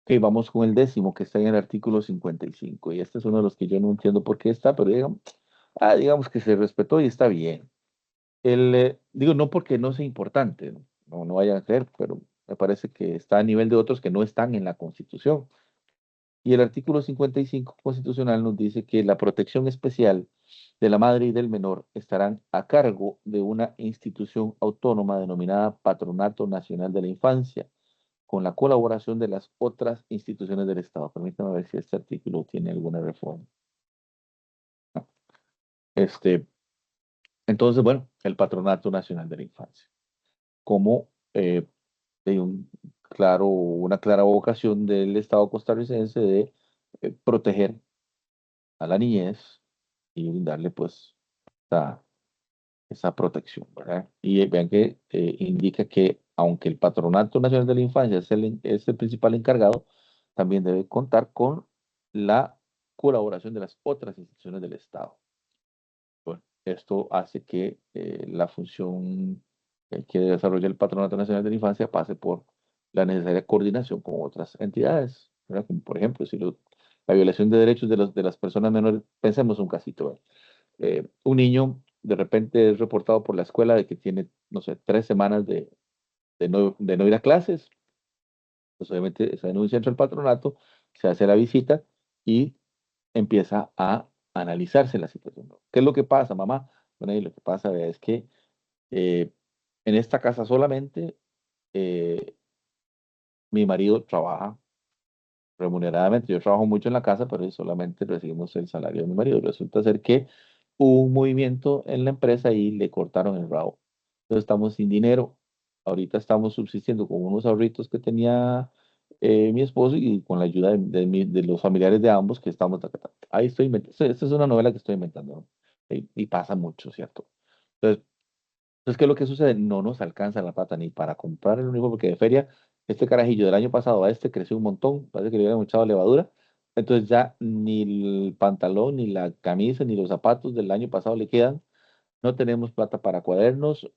Ok, vamos con el 10º que está en el artículo 55. Y este es uno de los que yo no entiendo por qué está, pero digamos que se respetó y está bien. Digo, no porque no sea importante, no vayan a creer, pero me parece que está a nivel de otros que no están en la Constitución. Y el artículo 55 constitucional nos dice que la protección especial de la madre y del menor estarán a cargo de una institución autónoma denominada Patronato Nacional de la Infancia, con la colaboración de las otras instituciones del Estado. Permítame ver si este artículo tiene alguna reforma. No. Entonces, bueno, el Patronato Nacional de la Infancia, como de una clara vocación del Estado costarricense de proteger a la niñez y brindarle pues esa, esa protección, ¿verdad? Y vean que indica que aunque el Patronato Nacional de la Infancia es el principal encargado, también debe contar con la colaboración de las otras instituciones del Estado. Bueno, esto hace que la función que desarrolla el Patronato Nacional de la Infancia pase por la necesaria coordinación con otras entidades, ¿verdad? Como por ejemplo, si la violación de derechos de las personas menores, pensemos un casito, ¿verdad? Un niño de repente es reportado por la escuela de que tiene, no sé, 3 semanas de no ir a clases, pues obviamente se denuncia entre el patronato, se hace la visita y empieza a analizarse la situación, ¿no? ¿Qué es lo que pasa, mamá? Bueno, y lo que pasa vea, es que eh, en esta casa solamente eh, mi marido trabaja remuneradamente. Yo trabajo mucho en la casa, pero solamente recibimos el salario de mi marido. Resulta ser que hubo un movimiento en la empresa y le cortaron el rabo. Entonces estamos sin dinero. Ahorita estamos subsistiendo con unos ahorritos que tenía mi esposo y con la ayuda de los familiares de ambos que estamos. Ahí estoy inventando. Esta es una novela que estoy inventando, ¿no? Y pasa mucho, ¿cierto? Entonces, ¿qué es lo que sucede? No nos alcanza la plata ni para comprar el uniforme, porque de feria, este carajillo del año pasado a este creció un montón, parece que le hubieran echado levadura. Entonces ya ni el pantalón, ni la camisa, ni los zapatos del año pasado le quedan. No tenemos plata para cuadernos,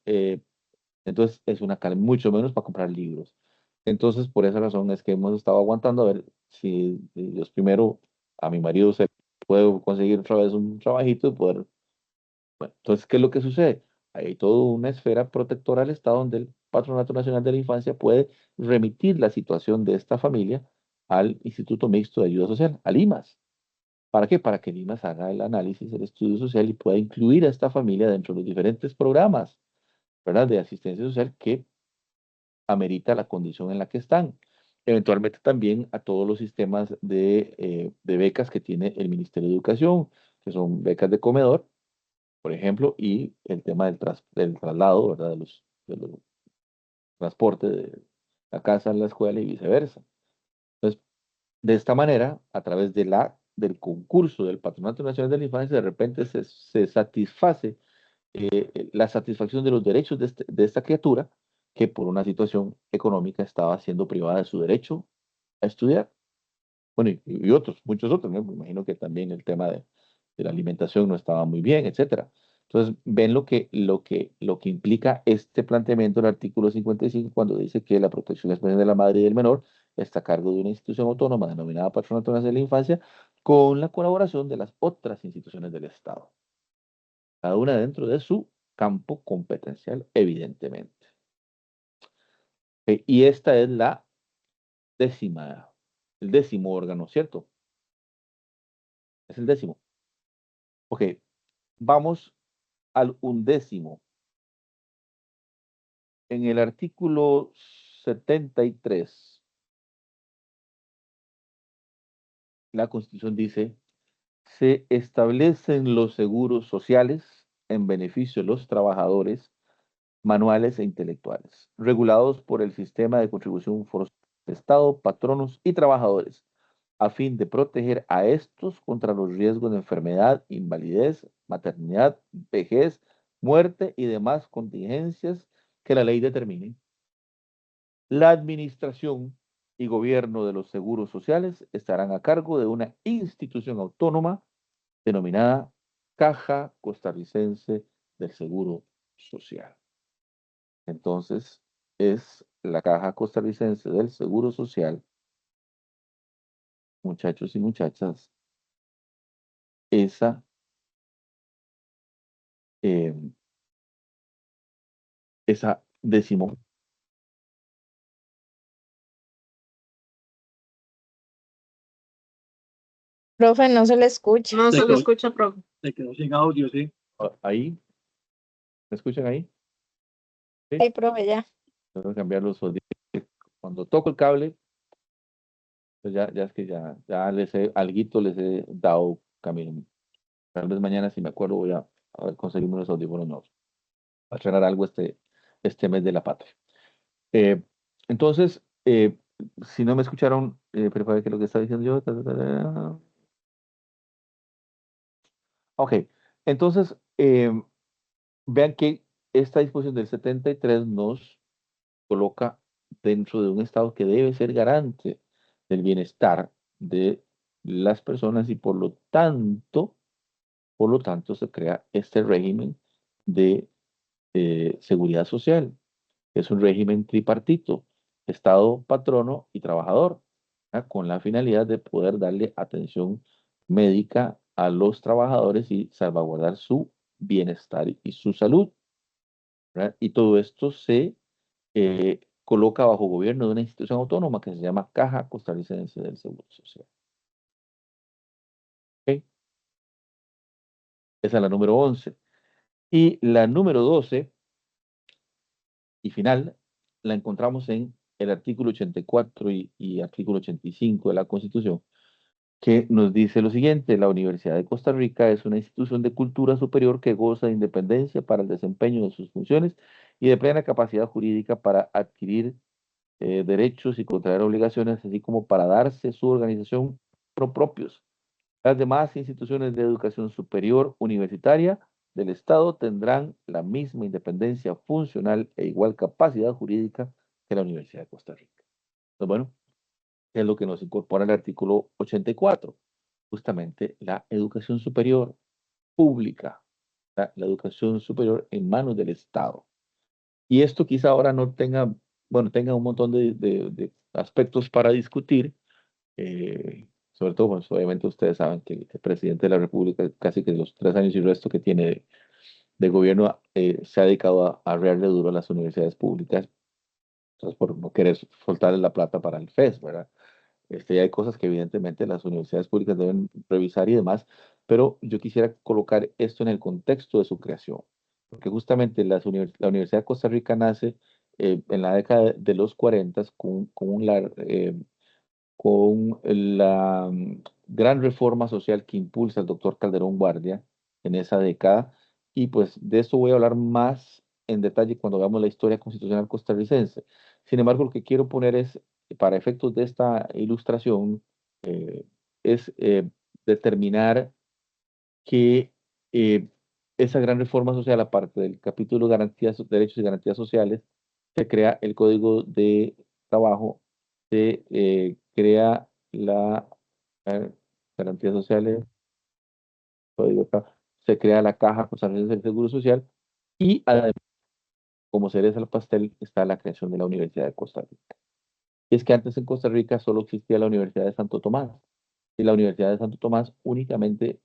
entonces es una mucho menos para comprar libros. Entonces, por esa razón es que hemos estado aguantando a ver si Dios primero a mi marido se puede conseguir otra vez un trabajito y poder. Bueno, entonces, ¿qué es lo que sucede? Hay toda una esfera protectora al Estado donde el Patronato Nacional de la Infancia puede remitir la situación de esta familia al Instituto Mixto de Ayuda Social, al IMAS. ¿Para qué? Para que el IMAS haga el análisis, el estudio social y pueda incluir a esta familia dentro de los diferentes programas, ¿verdad? De asistencia social que amerita la condición en la que están. Eventualmente también a todos los sistemas de becas que tiene el Ministerio de Educación, que son becas de comedor por ejemplo, y el tema del traslado, ¿verdad? De los transportes de la casa a la escuela y viceversa. Entonces, de esta manera, a través del concurso del Patronato Nacional de la Infancia, de repente se satisface la satisfacción de los derechos de esta criatura que por una situación económica estaba siendo privada de su derecho a estudiar. Bueno, y otros, muchos otros, ¿no? Me imagino que también el tema de la alimentación no estaba muy bien, etcétera. Entonces, ven lo que implica este planteamiento del artículo 55 cuando dice que la protección especial de la madre y del menor está a cargo de una institución autónoma denominada Patronato Nacional de la Infancia con la colaboración de las otras instituciones del Estado, cada una dentro de su campo competencial, evidentemente. Y esta es el 10º órgano, ¿cierto? Es el 10º. Ok, vamos al 11º. En el artículo 73 la Constitución dice, se establecen los seguros sociales en beneficio de los trabajadores manuales e intelectuales, regulados por el sistema de contribución forzosa de Estado, patronos y trabajadores, a fin de proteger a estos contra los riesgos de enfermedad, invalidez, maternidad, vejez, muerte y demás contingencias que la ley determine. La administración y gobierno de los seguros sociales estarán a cargo de una institución autónoma denominada Caja Costarricense del Seguro Social. Entonces, es la Caja Costarricense del Seguro Social, muchachos y muchachas, esa, eh, esa décimo. Profe, no se le escucha. No Se se lo quedó, escucha, profe. se quedó sin audio, sí. Ahí, ¿me escuchan ahí? Sí, Sí, profe, ya. tengo que cambiar los audífonos. Cuando toco el cable, pues ya es que ya alguito les he dado camino. Tal vez mañana, si me acuerdo, voy a ver, conseguirme unos audífonos nuevos. A estrenar algo este mes de la patria. Eh, entonces, si no me escucharon, prepare que lo que está diciendo yo. Ok, entonces, vean que esta disposición del 73 nos coloca dentro de un Estado que debe ser garante del bienestar de las personas y por lo tanto se crea este régimen de seguridad social. Es un régimen tripartito, Estado, patrono y trabajador, ¿verdad? Con la finalidad de poder darle atención médica a los trabajadores y salvaguardar su bienestar y su salud, ¿verdad? Y todo esto se coloca bajo gobierno de una institución autónoma que se llama Caja Costarricense del Seguro Social. ¿Ok? Esa es la número 11. Y la número 12 y final la encontramos en el artículo 84 y artículo 85 de la Constitución, que nos dice lo siguiente: la Universidad de Costa Rica es una institución de cultura superior que goza de independencia para el desempeño de sus funciones y de plena capacidad jurídica para adquirir derechos y contraer obligaciones, así como para darse su organización propios. Las demás instituciones de educación superior universitaria del Estado tendrán la misma independencia funcional e igual capacidad jurídica que la Universidad de Costa Rica. Entonces, bueno, es lo que nos incorpora el artículo 84, justamente la educación superior pública, la educación superior en manos del Estado. Y esto quizá ahora no tenga, bueno, tenga un montón de aspectos para discutir, sobre todo, pues obviamente ustedes saben que el presidente de la República, casi que los 3 años y resto que tiene de gobierno, se ha dedicado a arrearle duro a las universidades públicas, entonces por no querer soltarle la plata para el FES, ¿verdad? Y hay cosas que evidentemente las universidades públicas deben revisar y demás, pero yo quisiera colocar esto en el contexto de su creación, porque justamente la Universidad de Costa Rica nace en la década de los 40 con la gran reforma social que impulsa el doctor Calderón Guardia en esa década. Y pues de esto voy a hablar más en detalle cuando veamos la historia constitucional costarricense. Sin embargo, lo que quiero poner es, para efectos de esta ilustración, es determinar que esa gran reforma social, aparte del capítulo de garantías, derechos y garantías sociales, se crea el Código de Trabajo, se crea la garantías sociales, Código de Trabajo, se crea la Caja Costarricense del Seguro Social y además, como cereza al pastel, está la creación de la Universidad de Costa Rica. Y es que antes en Costa Rica solo existía la Universidad de Santo Tomás y la Universidad de Santo Tomás únicamente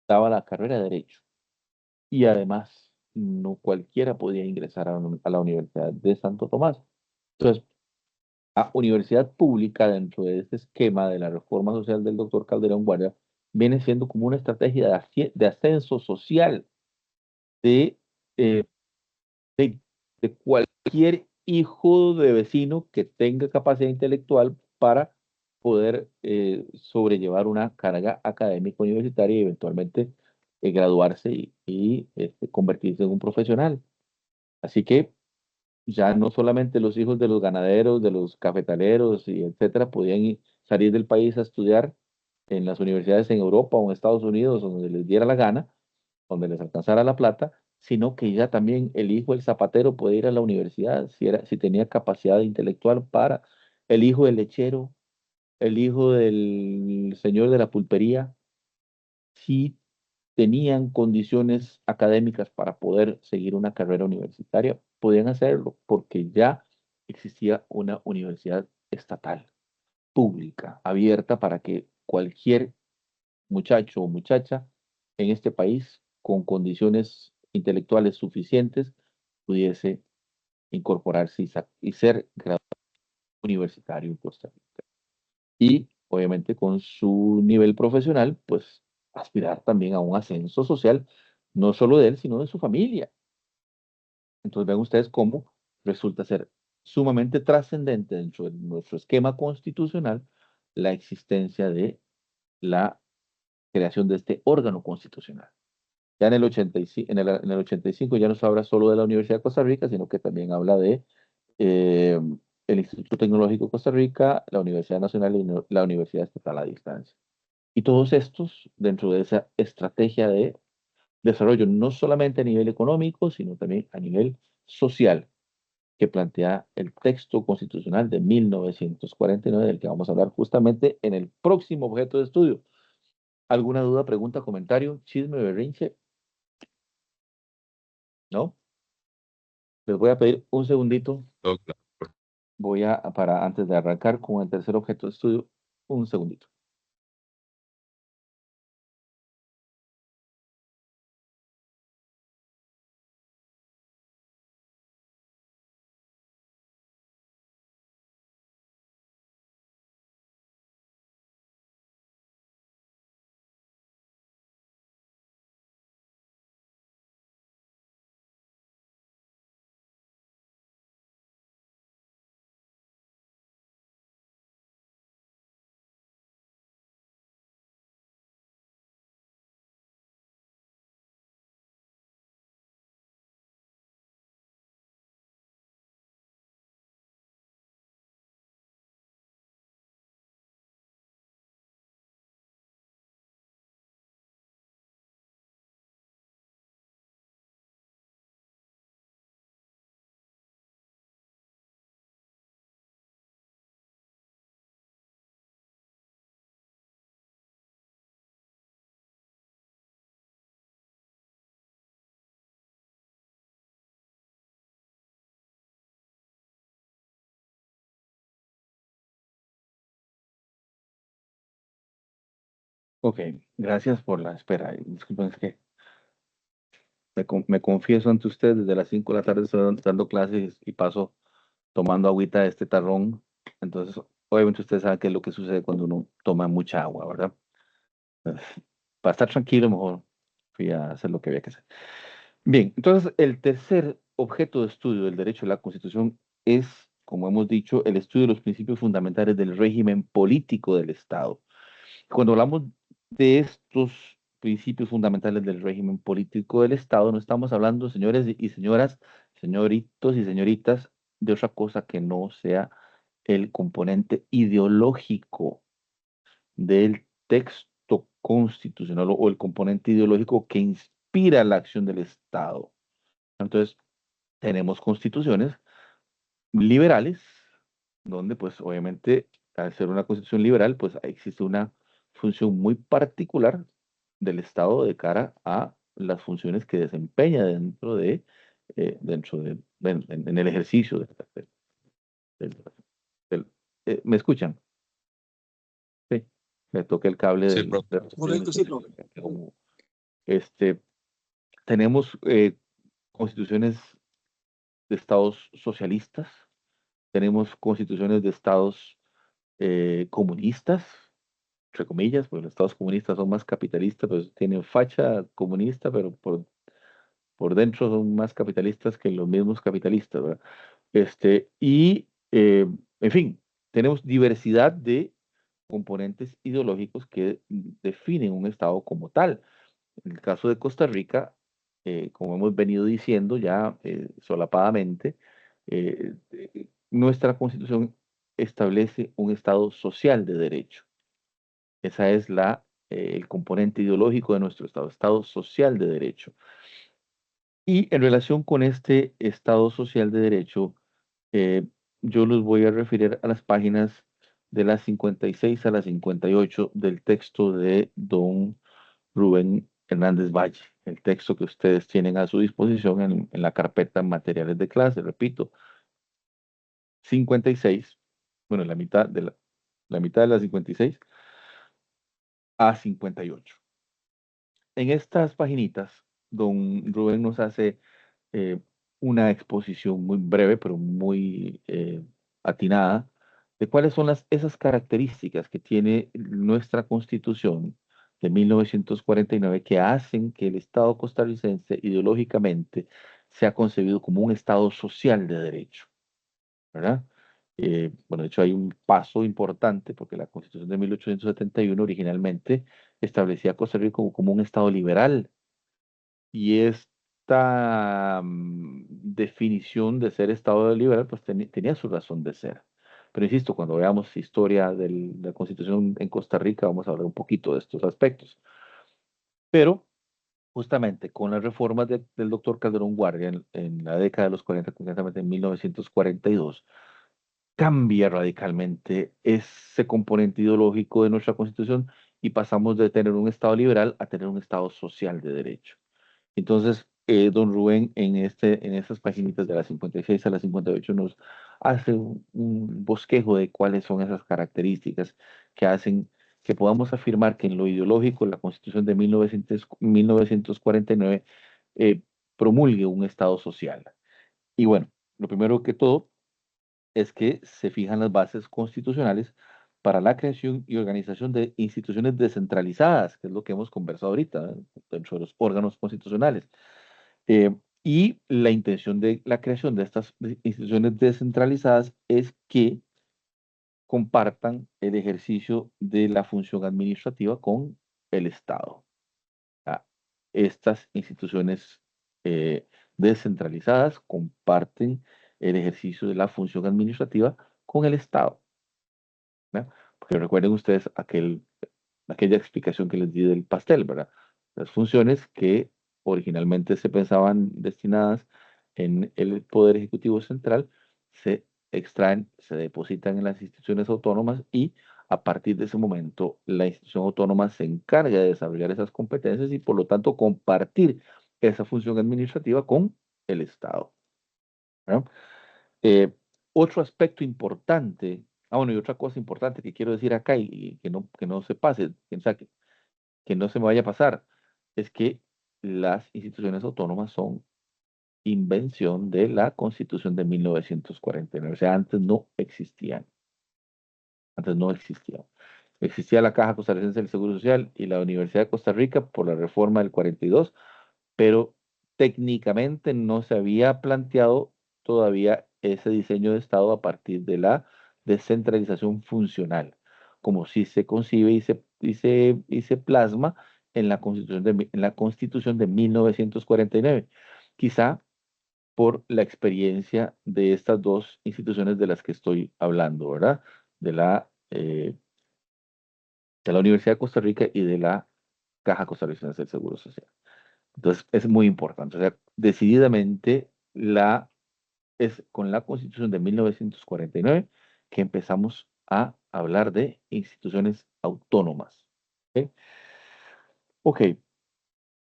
daba la carrera de Derecho. Y además, no cualquiera podía ingresar a la Universidad de Santo Tomás. Entonces, la universidad pública, dentro de este esquema de la reforma social del doctor Calderón Guardia, viene siendo como una estrategia de ascenso social de, eh, de, de cualquier hijo de vecino que tenga capacidad intelectual para poder sobrellevar una carga académica universitaria y eventualmente graduarse y convertirse en un profesional. Así que ya no solamente los hijos de los ganaderos, de los cafetaleros y etcétera, podían salir del país a estudiar en las universidades en Europa o en Estados Unidos, donde les diera la gana, donde les alcanzara la plata, sino que ya también el hijo del zapatero puede ir a la universidad si tenía capacidad intelectual para, el hijo del lechero, el hijo del señor de la pulpería, si tenían condiciones académicas para poder seguir una carrera universitaria, podían hacerlo porque ya existía una universidad estatal, pública, abierta para que cualquier muchacho o muchacha en este país con condiciones intelectuales suficientes pudiese incorporarse y ser graduado universitario en Costa Rica. Y obviamente con su nivel profesional, pues aspirar también a un ascenso social, no solo de él, sino de su familia. Entonces ven ustedes cómo resulta ser sumamente trascendente dentro de nuestro esquema constitucional la existencia de la creación de este órgano constitucional. Ya en el 85, en el 85 ya no se habla solo de la Universidad de Costa Rica, sino que también habla de eh, el Instituto Tecnológico de Costa Rica, la Universidad Nacional y la Universidad Estatal a Distancia. Y todos estos dentro de esa estrategia de desarrollo, no solamente a nivel económico, sino también a nivel social, que plantea el texto constitucional de 1949, del que vamos a hablar justamente en el próximo objeto de estudio. ¿Alguna duda, pregunta, comentario, chisme, berrinche? ¿No? Les voy a pedir un segundito. Todo claro. Voy a, para antes de arrancar con el tercer objeto de estudio, un segundito. Ok, gracias por la espera. Disculpen, es que me confieso ante ustedes, desde las 5 de la tarde estoy dando clases y paso tomando agüita de este tarrón. Entonces, obviamente ustedes saben qué es lo que sucede cuando uno toma mucha agua, ¿verdad? Para estar tranquilo, mejor fui a hacer lo que había que hacer. Bien, entonces el tercer objeto de estudio del derecho a la Constitución es, como hemos dicho, el estudio de los principios fundamentales del régimen político del Estado. Cuando hablamos de estos principios fundamentales del régimen político del Estado, no estamos hablando, señores y señoras, señoritos y señoritas, de otra cosa que no sea el componente ideológico del texto constitucional o el componente ideológico que inspira la acción del Estado. Entonces, tenemos constituciones liberales, donde pues obviamente al ser una constitución liberal, pues existe una función muy particular del Estado de cara a las funciones que desempeña en el ejercicio del- ¿me escuchan? Sí, me toqué el cable Sí, profe. de las Correcto, sí, profe. como, este, tenemos constituciones de estados socialistas, tenemos constituciones de estados comunistas, entre comillas, pues los estados comunistas son más capitalistas, pues tienen facha comunista, pero por dentro son más capitalistas que los mismos capitalistas, ¿verdad? En fin, tenemos diversidad de componentes ideológicos que definen un Estado como tal. En el caso de Costa Rica, como hemos venido diciendo ya solapadamente, nuestra Constitución establece un Estado social de derecho. Esa es el componente ideológico de nuestro Estado, Estado social de derecho. Y en relación con este Estado social de derecho, eh, yo los voy a referir a las páginas de las 56 a las 58 del texto de don Rubén Hernández Valle, el texto que ustedes tienen a su disposición en la carpeta materiales de clase, repito, 56, bueno, la mitad de la 56 a 58. En estas paginitas, don Rubén nos hace eh, una exposición muy breve, pero muy atinada, de cuáles son esas características que tiene nuestra Constitución de 1949 que hacen que el Estado costarricense ideológicamente sea concebido como un Estado social de derecho, ¿verdad? Bueno, de hecho hay un paso importante porque la Constitución de 1871 originalmente establecía a Costa Rica como un Estado liberal y esta definición de ser Estado liberal pues tenía su razón de ser. Pero insisto, cuando veamos historia de la Constitución en Costa Rica vamos a hablar un poquito de estos aspectos. Pero justamente con las reformas del doctor Calderón Guardia en la década de los 40, concretamente en 1942, cambia radicalmente ese componente ideológico de nuestra Constitución y pasamos de tener un Estado liberal a tener un Estado social de derecho. Entonces, don Rubén en estas paginitas de las 56 a las 58 nos hace un bosquejo de cuáles son esas características que hacen que podamos afirmar que en lo ideológico la Constitución de 1949 eh, promulgue un Estado social. Y bueno, lo primero que todo es que se fijan las bases constitucionales para la creación y organización de instituciones descentralizadas, que es lo que hemos conversado ahorita, dentro de los órganos constitucionales. Y la intención de la creación de estas instituciones descentralizadas es que compartan el ejercicio de la función administrativa con el Estado. Ah, estas instituciones eh, descentralizadas comparten el ejercicio de la función administrativa con el Estado, ¿no? Porque recuerden ustedes aquella explicación que les di del pastel, ¿verdad? Las funciones que originalmente se pensaban destinadas en el Poder Ejecutivo Central se extraen, se depositan en las instituciones autónomas y a partir de ese momento la institución autónoma se encarga de desarrollar esas competencias y por lo tanto compartir esa función administrativa con el Estado, ¿verdad? Eh, Otro aspecto importante, bueno, y otra cosa importante que quiero decir acá y que no se pase, o sea, que no se me vaya a pasar, es que las instituciones autónomas son invención de la Constitución de 1949, o sea, antes no existían, antes no existían. Existía la Caja Costarricense del Seguro Social y la Universidad de Costa Rica por la reforma del 42, pero técnicamente no se había planteado todavía ese diseño de Estado a partir de la descentralización funcional, como si se concibe y se plasma en la Constitución de 1949. Quizá por la experiencia de estas dos instituciones de las que estoy hablando, ¿verdad? De la Universidad de Costa Rica y de la Caja Costarricense del Seguro Social. Entonces, es muy importante. O sea, decididamente es con la Constitución de 1949 que empezamos a hablar de instituciones autónomas. ¿Ok? Ok,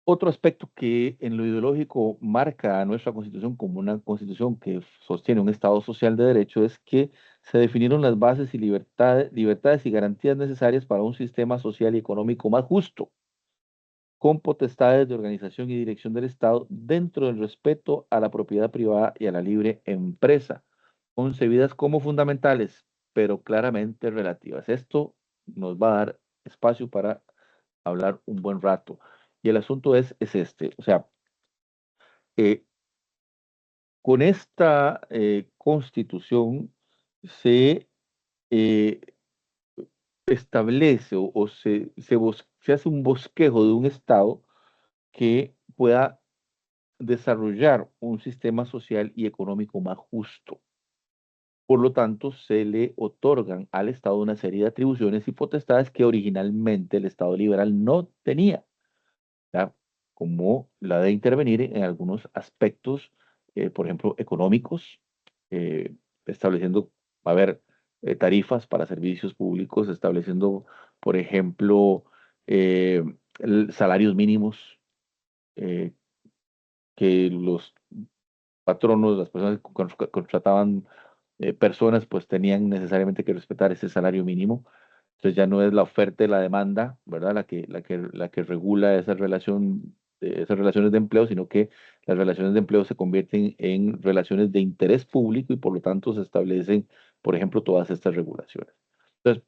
otro aspecto que en lo ideológico marca a nuestra Constitución como una Constitución que sostiene un Estado social de derecho es que se definieron las bases y libertades y garantías necesarias para un sistema social y económico más justo con potestades de organización y dirección del Estado dentro del respeto a la propiedad privada y a la libre empresa, concebidas como fundamentales, pero claramente relativas. Esto nos va a dar espacio para hablar un buen rato. Y el asunto es este, o sea, eh, con esta constitución se eh, establece o se hace un bosquejo de un Estado que pueda desarrollar un sistema social y económico más justo. Por lo tanto, se le otorgan al Estado una serie de atribuciones y potestades que originalmente el Estado liberal no tenía, ¿ya? Como la de intervenir en algunos aspectos, por ejemplo, económicos, eh, estableciendo, a ver, tarifas para servicios públicos, estableciendo, por ejemplo, eh, salarios mínimos, eh, que los patronos, las personas que contrataban personas, pues tenían necesariamente que respetar ese salario mínimo. Entonces ya no es la oferta y la demanda, ¿verdad? La que regula esa relación, esas relaciones de empleo, sino que las relaciones de empleo se convierten en relaciones de interés público y por lo tanto se establecen, por ejemplo, todas estas regulaciones. Entonces,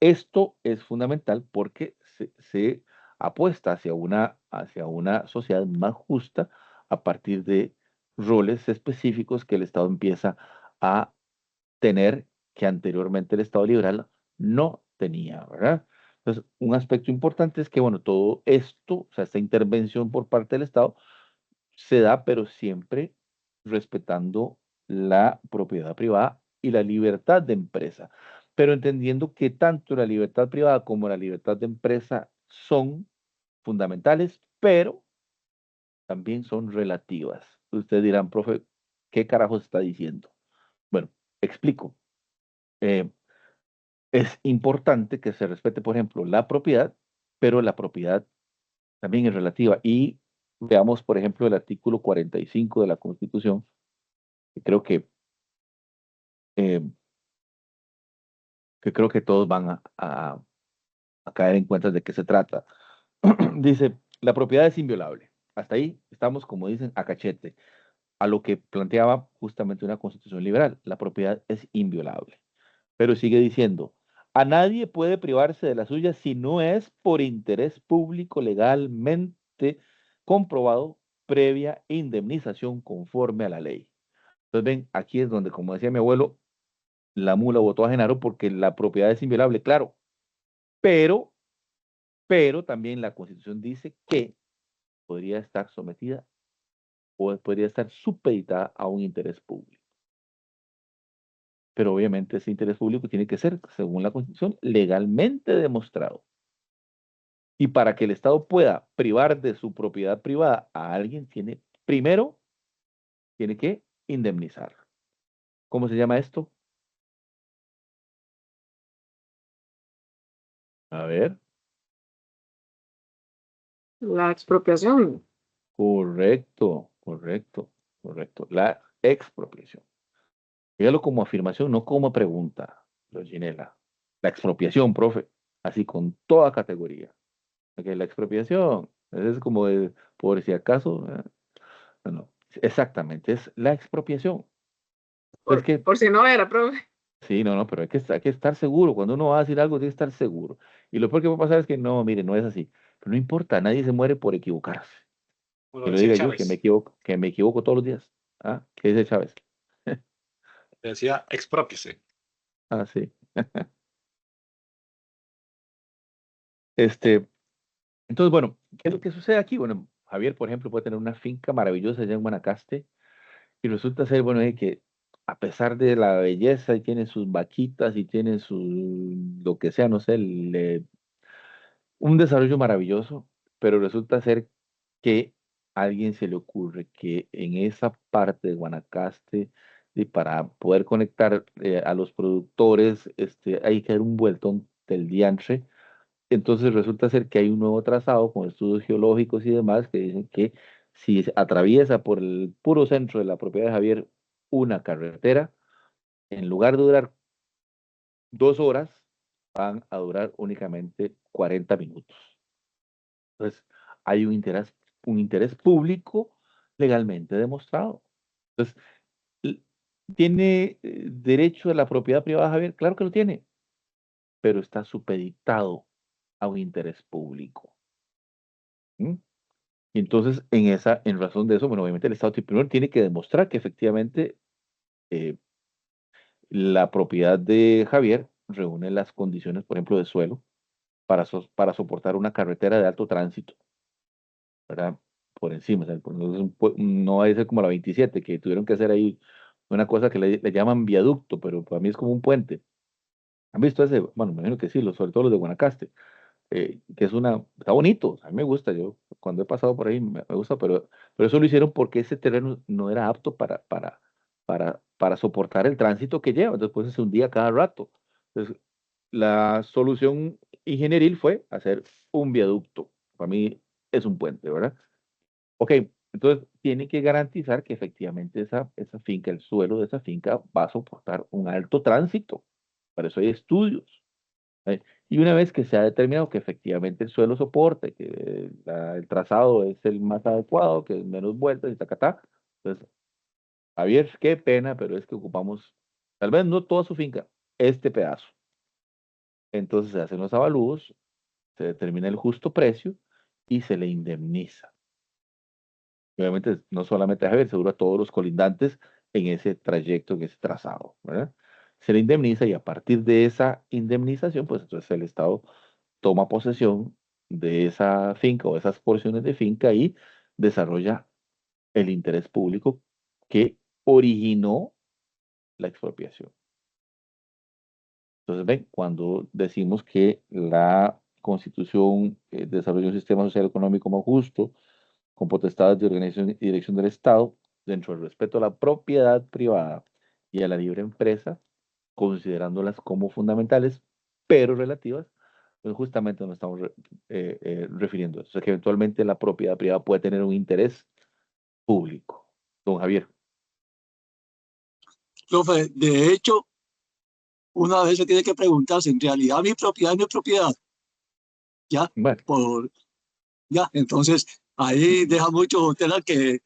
esto es fundamental porque se apuesta hacia una sociedad más justa a partir de roles específicos que el Estado empieza a tener que anteriormente el Estado liberal no tenía, ¿verdad? Entonces, un aspecto importante es que, bueno, todo esto, o sea, esta intervención por parte del Estado se da, pero siempre respetando la propiedad privada y la libertad de empresa, pero entendiendo que tanto la libertad privada como la libertad de empresa son fundamentales, pero también son relativas. Ustedes dirán, profe, ¿qué carajos está diciendo? Bueno, explico. Eh, es importante que se respete, por ejemplo, la propiedad, pero la propiedad también es relativa. Y veamos, por ejemplo, el artículo 45 de la Constitución, que eh, creo que todos van a caer en cuenta de qué se trata. Dice, la propiedad es inviolable. Hasta ahí estamos, como dicen, a cachete, a lo que planteaba justamente una constitución liberal. La propiedad es inviolable. Pero sigue diciendo, a nadie puede privarse de la suya si no es por interés público legalmente comprobado previa indemnización conforme a la ley. Entonces ven, aquí es donde, como decía mi abuelo, la mula botó a Genaro porque la propiedad es inviolable, claro, pero, pero también la Constitución dice que podría estar sometida o podría estar supeditada a un interés público. Pero obviamente ese interés público tiene que ser, según la Constitución, legalmente demostrado. Y para que el Estado pueda privar de su propiedad privada a alguien, primero, tiene que indemnizar. ¿Cómo se llama esto? A ver, La expropiación. correcto, correcto, correcto. La expropiación. Dígalo como afirmación, no como pregunta, Ginela. La expropiación, profe, así con toda categoría. Ok, la expropiación, es como por si acaso, no, no, exactamente, es la expropiación. Es que, Por si no era, profe. sí, no, no, pero hay que estar seguro, cuando uno va a decir algo, tiene que estar seguro. Y lo peor que va a pasar es que, no, mire, no es así. Pero no importa, nadie se muere por equivocarse. Como Que lo lo decía diga yo, Chávez, que me equivoco todos los días. ¿Ah? ¿Qué dice Chávez? decía exprópiese. Ah, sí. Este, entonces, bueno, ¿qué es lo que sucede aquí? Bueno, Javier, por ejemplo, puede tener una finca maravillosa allá en Guanacaste y resulta ser, bueno, que a pesar de la belleza y tiene sus vaquitas y tiene lo que sea, no sé, un desarrollo maravilloso, pero resulta ser que a alguien se le ocurre que en esa parte de Guanacaste, y para poder conectar a los productores, hay que dar un vueltón del diantre. Entonces resulta ser que hay un nuevo trazado con estudios geológicos y demás que dicen que si se atraviesa por el puro centro de la propiedad de Javier una carretera, en lugar de durar 2 horas, van a durar únicamente 40 minutos. Entonces, hay un interés público legalmente demostrado. Entonces, l- ¿tiene derecho a la propiedad privada, Javier? Claro que lo tiene, pero está supeditado a un interés público. ¿Mm? Y entonces, en razón de eso, bueno, obviamente el Estado primero tiene que demostrar que efectivamente eh, la propiedad de Javier reúne las condiciones, por ejemplo, de suelo para soportar una carretera de alto tránsito, ¿verdad? Por encima, o sea, no va a ser como la 27, que tuvieron que hacer ahí una cosa que le llaman viaducto, pero para mí es como un puente. ¿Han visto ese? Bueno, me imagino que sí, sobre todo los de Guanacaste, que está bonito, a mí me gusta, yo cuando he pasado por ahí me gusta, pero eso lo hicieron porque ese terreno no era apto para soportar el tránsito que lleva, después se hundía cada rato. Entonces, la solución ingenieril fue hacer un viaducto. Para mí es un puente, ¿verdad? Ok, entonces tiene que garantizar que efectivamente esa finca, el suelo de esa finca va a soportar un alto tránsito. Para eso hay estudios. ¿Eh? Y una vez que se ha determinado que efectivamente el suelo soporte, que el trazado es el más adecuado, que es menos vueltas y tacatá, entonces, Javier, qué pena, pero es que ocupamos, tal vez no toda su finca, este pedazo. Entonces se hacen los avalúos, se determina el justo precio y se le indemniza. Y obviamente no solamente a Javier, seguro a todos los colindantes en ese trayecto, en ese trazado, ¿verdad? Se le indemniza y a partir de esa indemnización, pues entonces el Estado toma posesión de esa finca o esas porciones de finca y desarrolla el interés público que originó la expropiación. Entonces, ven, cuando decimos que la Constitución desarrolla un sistema social económico más justo, con potestades de organización y dirección del Estado, dentro del respeto a la propiedad privada y a la libre empresa, considerándolas como fundamentales, pero relativas, pues justamente nos estamos refiriendo a eso. O sea, que eventualmente la propiedad privada puede tener un interés público. Don Javier. Profe, de hecho, una vez se tiene que preguntarse, en realidad mi propiedad es mi propiedad, ¿ya? Bueno, Por, ya, entonces ahí deja mucho tela que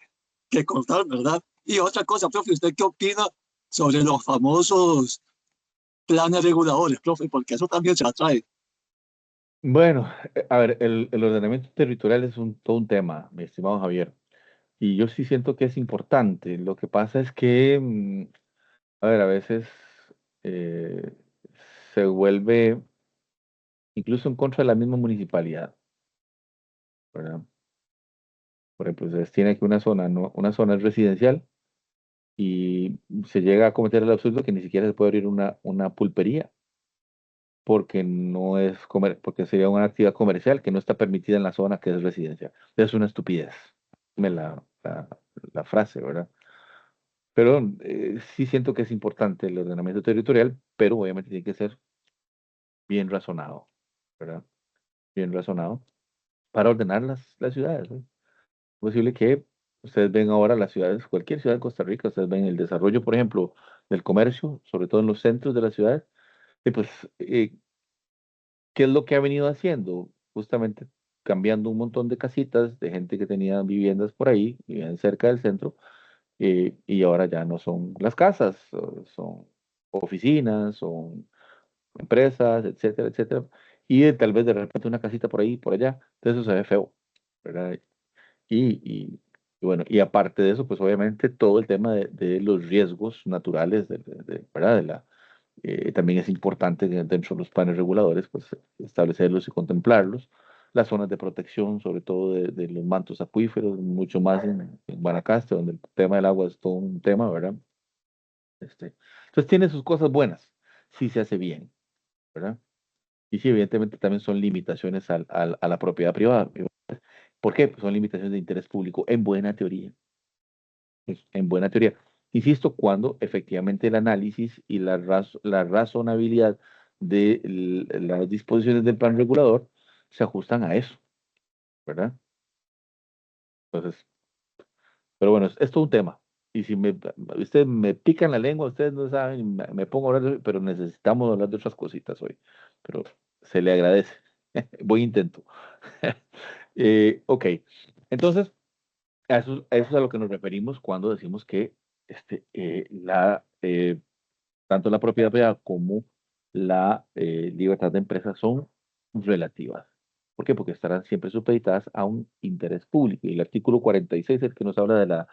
cortar, ¿verdad? Y otra cosa, profe, ¿usted qué opina sobre los famosos planes reguladores, profe? Porque eso también se atrae. bueno, a ver, el ordenamiento territorial es todo un tema, mi estimado Javier, y yo sí siento que es importante. Lo que pasa es que, a ver, a veces eh, se vuelve incluso en contra de la misma municipalidad, ¿verdad? Por ejemplo, se destina que una zona, no, una zona es residencial y se llega a cometer el absurdo que ni siquiera se puede abrir una pulpería porque no es porque sería una actividad comercial que no está permitida en la zona que es residencial. Es una estupidez. Me la frase, ¿verdad? Pero sí siento que es importante el ordenamiento territorial, pero obviamente tiene que ser bien razonado, ¿verdad? Bien razonado para ordenar las ciudades, ¿no? Es posible que ustedes ven ahora las ciudades, cualquier ciudad de Costa Rica, ustedes ven el desarrollo, por ejemplo, del comercio, sobre todo en los centros de las ciudades, y pues, ¿qué es lo que ha venido haciendo? Justamente cambiando un montón de casitas de gente que tenía viviendas por ahí, vivían cerca del centro, y ahora ya no son las casas, son oficinas, son empresas, etcétera, etcétera, y tal vez de repente una casita por ahí, por allá, entonces eso se ve feo, ¿verdad? Y bueno, y aparte de eso, pues obviamente todo el tema de los riesgos naturales, ¿verdad? También es importante que dentro de los planes reguladores, pues establecerlos y contemplarlos. Las zonas de protección, sobre todo de los mantos acuíferos, mucho más en Guanacaste, donde el tema del agua es todo un tema, ¿verdad? Entonces tiene sus cosas buenas, si se hace bien, ¿verdad? Y sí, evidentemente también son limitaciones a la propiedad privada. ¿Por qué? Pues son limitaciones de interés público en buena teoría. Pues, en buena teoría. Insisto, cuando efectivamente el análisis y la razonabilidad de las disposiciones del plan regulador se ajustan a eso, ¿verdad? Entonces, pero bueno, es todo un tema. Y si ustedes me pican la lengua, ustedes no saben, me pongo a hablar pero necesitamos hablar de otras cositas hoy. Pero se le agradece. Buen intento. Ok, entonces, a eso es a lo que nos referimos cuando decimos que tanto la propiedad privada como la libertad de empresa son relativas. ¿Por qué? Porque estarán siempre supeditadas a un interés público. Y el artículo 46 es el que nos habla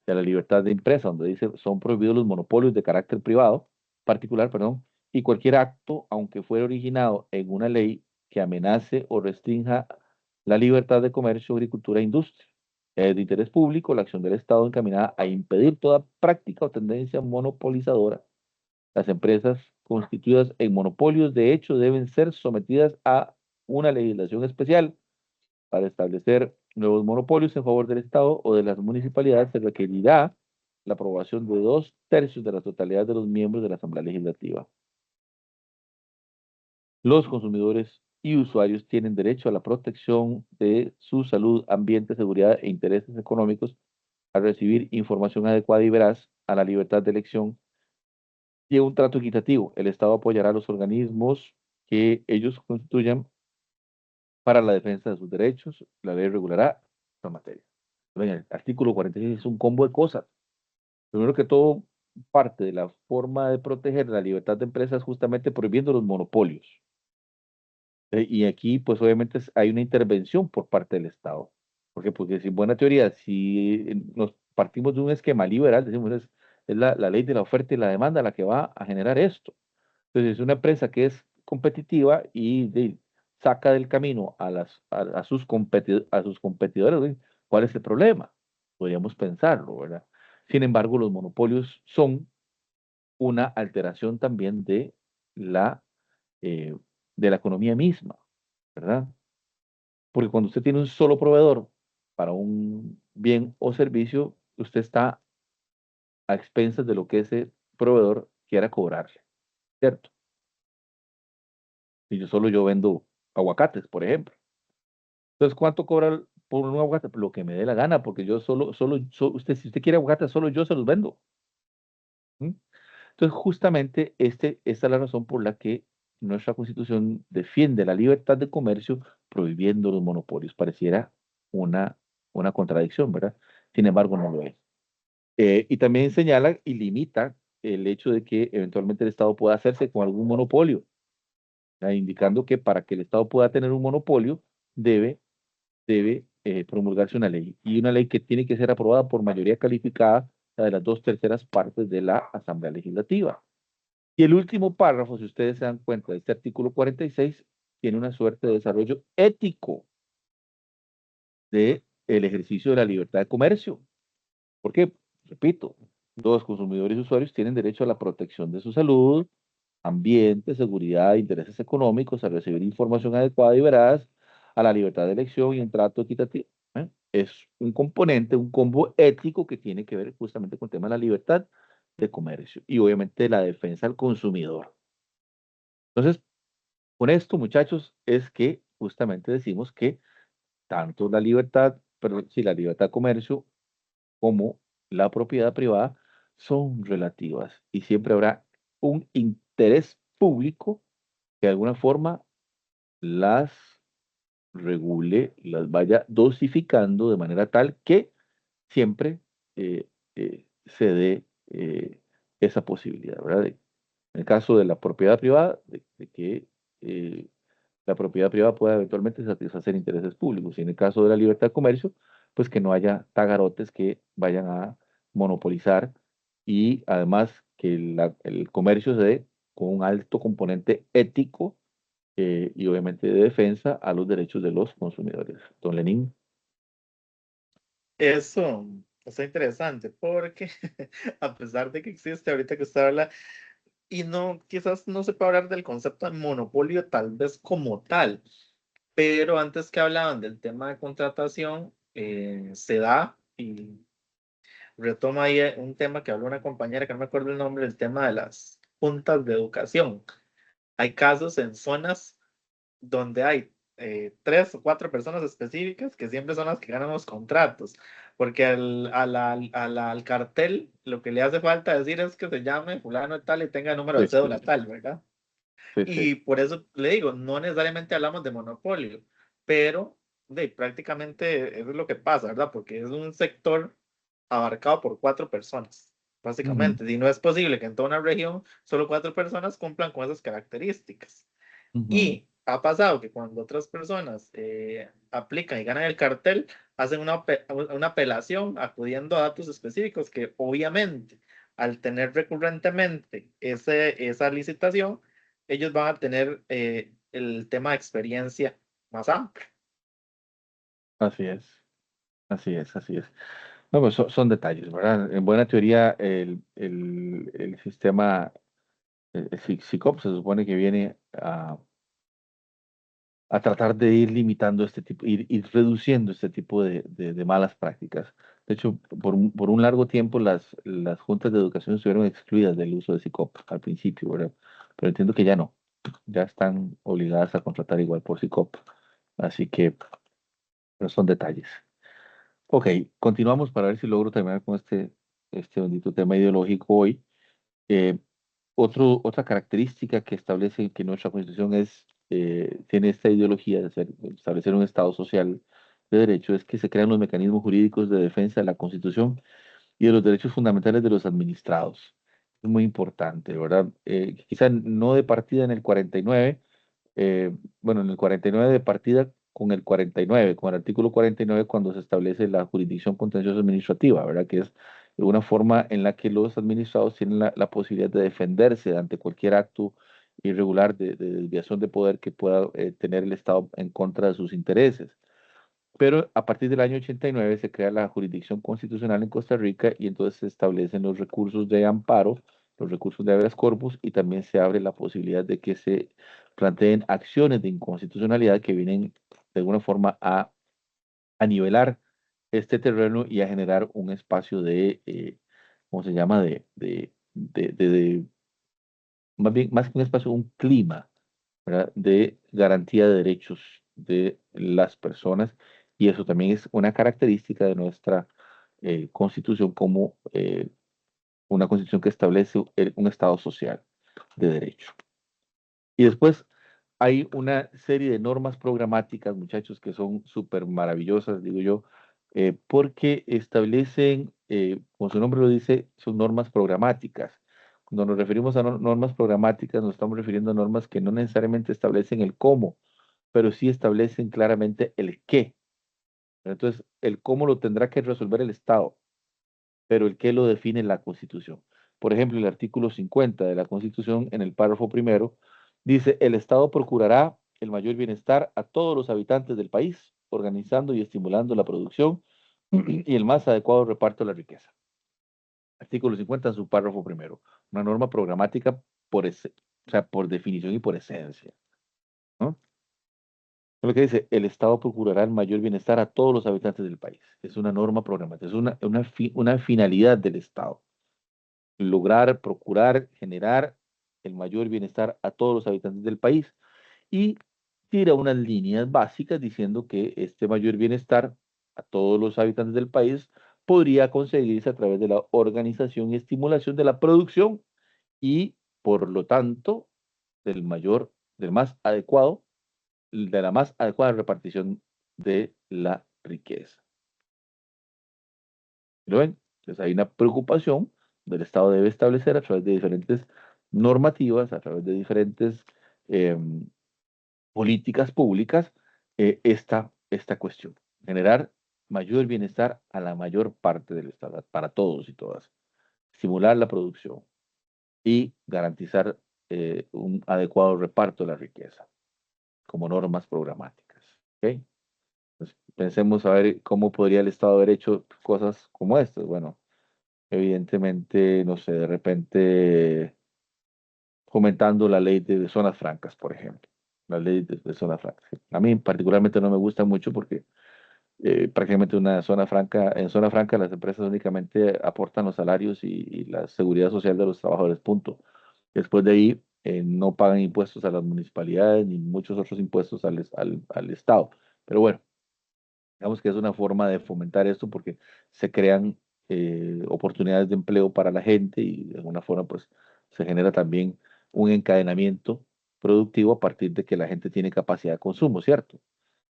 de la libertad de empresa, donde dice son prohibidos los monopolios de carácter privado, particular, perdón, y cualquier acto, aunque fuera originado en una ley que amenace o restrinja la libertad de comercio, agricultura e industria. Es de interés público la acción del Estado encaminada a impedir toda práctica o tendencia monopolizadora. Las empresas constituidas en monopolios, de hecho, deben ser sometidas a una legislación especial. Para establecer nuevos monopolios en favor del Estado o de las municipalidades se requerirá la aprobación de 2/3 de la totalidad de los miembros de la Asamblea Legislativa. Los consumidores y usuarios tienen derecho a la protección de su salud, ambiente, seguridad e intereses económicos, a recibir información adecuada y veraz, a la libertad de elección y a un trato equitativo. El Estado apoyará a los organismos que ellos constituyan para la defensa de sus derechos. La ley regulará esta materia. Ven, el artículo 46 es un combo de cosas. Primero que todo, parte de la forma de proteger la libertad de empresas justamente prohibiendo los monopolios. Y aquí, pues obviamente hay una intervención por parte del Estado. Porque si en buena teoría, si nos partimos de un esquema liberal, decimos es la ley de la oferta y la demanda la que va a generar esto. Entonces, es una empresa que es competitiva y saca del camino a sus competidores, ¿sí? ¿Cuál es el problema? Podríamos pensarlo, ¿verdad? Sin embargo, los monopolios son una alteración también la, eh, de la economía misma, ¿verdad? Porque cuando usted tiene un solo proveedor para un bien o servicio, usted está a expensas de lo que ese proveedor quiera cobrarle, ¿cierto? Si yo vendo aguacates, por ejemplo. Entonces, ¿cuánto cobra por un aguacate? Lo que me dé la gana, porque yo si usted quiere aguacate, solo yo se los vendo. ¿Mm? Entonces, justamente esta es la razón por la que nuestra Constitución defiende la libertad de comercio prohibiendo los monopolios. Pareciera una, una contradicción, ¿verdad? Sin embargo, no lo es. Y también señala y limita el hecho de que eventualmente el Estado pueda hacerse con algún monopolio, indicando que para que el Estado pueda tener un monopolio debe promulgarse una ley, y una ley que tiene que ser aprobada por mayoría calificada, la de las 2/3 partes de la Asamblea Legislativa. Y el último párrafo, si ustedes se dan cuenta, de este artículo 46, tiene una suerte de desarrollo ético del ejercicio de la libertad de comercio. ¿Por qué? Repito, los consumidores y usuarios tienen derecho a la protección de su salud, ambiente, seguridad, intereses económicos, a recibir información adecuada y veraz, a la libertad de elección y un trato equitativo. Es un componente, un combo ético que tiene que ver justamente con el tema de la libertad de comercio y obviamente la defensa al consumidor. Entonces, con esto, muchachos, es que justamente decimos que tanto la libertad, perdón, sí, la libertad de comercio como la propiedad privada son relativas y siempre habrá un interés público que de alguna forma las regule, las vaya dosificando de manera tal que siempre se dé esa posibilidad, ¿verdad? En el caso de la propiedad privada, de que la propiedad privada pueda eventualmente satisfacer intereses públicos. Y en el caso de la libertad de comercio, pues que no haya tagarotes que vayan a monopolizar y además que el comercio se dé con un alto componente ético y obviamente de defensa a los derechos de los consumidores. Don Lenín. Eso está interesante porque a pesar de que existe ahorita que usted habla, y no, quizás no se puede hablar del concepto de monopolio tal vez como tal, pero antes que hablaban del tema de contratación, se da y retoma ahí un tema que habló una compañera que no me acuerdo el nombre, el tema de las juntas de educación. Hay casos en zonas donde hay 3 o 4 personas específicas que siempre son las que ganan los contratos, porque al cartel lo que le hace falta decir es que se llame fulano tal y tenga número de Sí, cédula tal, ¿verdad? sí, Y sí. por eso le digo, no necesariamente hablamos de monopolio, pero prácticamente eso es lo que pasa, ¿verdad? Porque es un sector abarcado por 4 personas, Ujú, básicamente. Y no es posible que en toda una región solo 4 personas cumplan con esas características. ujú, Y ha pasado que cuando otras personas aplican y ganan el cartel, hacen una apelación acudiendo a datos específicos que obviamente al tener recurrentemente esa licitación, ellos van a tener el tema de experiencia más amplio. Así es, así es, así es. No, pues son detalles, ¿verdad? En buena teoría, el sistema, el SICOP se supone que viene a tratar de ir limitando este tipo, ir reduciendo este tipo de malas prácticas. De hecho, por un largo tiempo las juntas de educación estuvieron excluidas del uso de SICOP al principio, ¿verdad? Pero entiendo que ya no, ya están obligadas a contratar igual por SICOP. Así que, pero son detalles. Ok, continuamos para ver si logro terminar con este bendito tema ideológico hoy. Eh, otra característica que establece que nuestra Constitución tiene esta ideología de establecer un Estado social de derecho es que se crean los mecanismos jurídicos de defensa de la Constitución y de los derechos fundamentales de los administrados. Es muy importante, ¿verdad? Quizá no de partida en el 49, bueno, en el 49 de partida con el 49, con el artículo 49 cuando se establece la jurisdicción contenciosa administrativa, ¿verdad? Que es una forma en la que los administrados tienen la posibilidad de defenderse ante cualquier acto irregular de desviación de poder que pueda tener el Estado en contra de sus intereses. Pero a partir del año 89 se crea la jurisdicción constitucional en Costa Rica y entonces se establecen los recursos de amparo, los recursos de habeas corpus y también se abre la posibilidad de que se planteen acciones de inconstitucionalidad que vienen de alguna forma a nivelar este terreno y a generar un espacio ¿cómo se llama? Más bien, más que un espacio, un clima, ¿verdad? De garantía de derechos de las personas y eso también es una característica de nuestra constitución como una constitución que establece un Estado social de derecho. Y después hay una serie de normas programáticas, muchachos, que son súper maravillosas, digo yo, porque establecen, como su nombre lo dice, son normas programáticas. Cuando nos referimos a normas programáticas, nos estamos refiriendo a normas que no necesariamente establecen el cómo, pero sí establecen claramente el qué. Entonces, el cómo lo tendrá que resolver el Estado, pero el qué lo define la Constitución. Por ejemplo, el artículo 50 de la Constitución, en el párrafo primero, dice, el Estado procurará el mayor bienestar a todos los habitantes del país, organizando y estimulando la producción y el más adecuado reparto de la riqueza. Artículo 50 en su párrafo primero. Una norma programática o sea, por definición y por esencia, ¿no? Lo que dice, el Estado procurará el mayor bienestar a todos los habitantes del país. Es una norma programática, es una finalidad del Estado. Lograr, procurar, generar el mayor bienestar a todos los habitantes del país. Y tira unas líneas básicas diciendo que este mayor bienestar a todos los habitantes del país podría conseguirse a través de la organización y estimulación de la producción y, por lo tanto, del más adecuado, de la más adecuada repartición de la riqueza. ¿Lo ven? Entonces hay una preocupación del Estado debe establecer a través de diferentes normativas, a través de diferentes políticas públicas, esta cuestión. Generar mayor bienestar a la mayor parte del Estado, para todos y todas. Estimular la producción y garantizar un adecuado reparto de la riqueza como normas programáticas. ¿Ok? Pues pensemos a ver cómo podría el Estado haber hecho cosas como estas. Bueno, evidentemente, no sé, de repente fomentando la ley de zonas francas, por ejemplo. La ley de zonas francas. A mí particularmente no me gusta mucho porque prácticamente en zona franca las empresas únicamente aportan los salarios y la seguridad social de los trabajadores, punto. Después de ahí no pagan impuestos a las municipalidades ni muchos otros impuestos al Estado. Pero bueno, digamos que es una forma de fomentar esto porque se crean oportunidades de empleo para la gente y de alguna forma pues se genera también un encadenamiento productivo a partir de que la gente tiene capacidad de consumo, ¿cierto?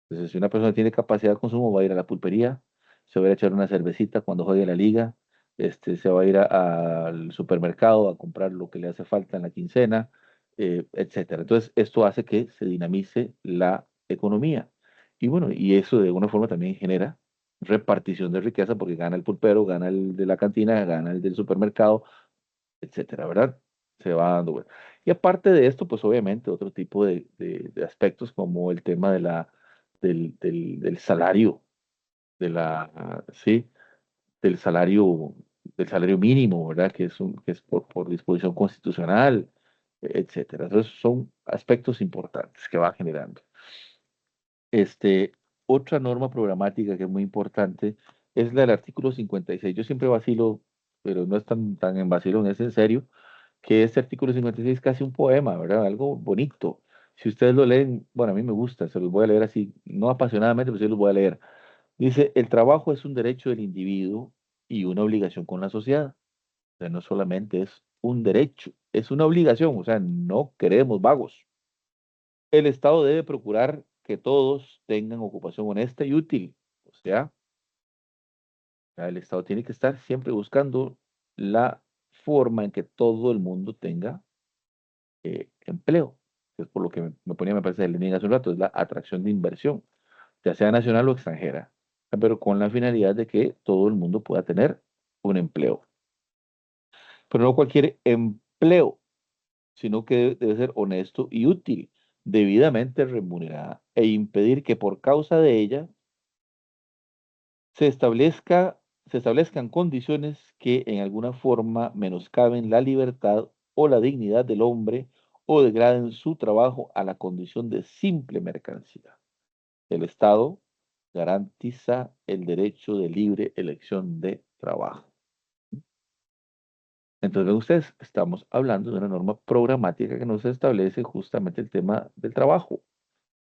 Entonces, si una persona tiene capacidad de consumo, va a ir a la pulpería, se va a ir a echar una cervecita cuando juegue la liga, se va a ir al supermercado a comprar lo que le hace falta en la quincena, etcétera. Entonces, esto hace que se dinamice la economía. Y bueno, y eso de alguna forma también genera repartición de riqueza porque gana el pulpero, gana el de la cantina, gana el del supermercado, etcétera, ¿verdad? Se va dando vuelta. Y aparte de esto, pues obviamente otro tipo de aspectos como el tema del salario, sí, del salario, del salario mínimo, ¿verdad? Que es por disposición constitucional, etcétera. Entonces son aspectos importantes que va generando. Este, otra norma programática que es muy importante es la del artículo 56. Yo siempre vacilo, pero no es tan en vacilo, es en serio, que este artículo 56 es casi un poema, ¿verdad? Algo bonito. Si ustedes lo leen, bueno, a mí me gusta, se los voy a leer así, no apasionadamente, pero sí los voy a leer. Dice, el trabajo es un derecho del individuo y una obligación con la sociedad. O sea, no solamente es un derecho, es una obligación, o sea, no queremos vagos. El Estado debe procurar que todos tengan ocupación honesta y útil. O sea, el Estado tiene que estar siempre buscando la forma en que todo el mundo tenga empleo. Es por lo que me ponía, me parece, el línea hace un rato, es la atracción de inversión, ya sea nacional o extranjera, pero con la finalidad de que todo el mundo pueda tener un empleo. Pero no cualquier empleo, sino que debe ser honesto y útil, debidamente remunerada, e impedir que por causa de ella se establezca, se establezcan condiciones que en alguna forma menoscaben la libertad o la dignidad del hombre o degraden su trabajo a la condición de simple mercancía. El Estado garantiza el derecho de libre elección de trabajo. Entonces, ven ustedes, estamos hablando de una norma programática que nos establece justamente el tema del trabajo,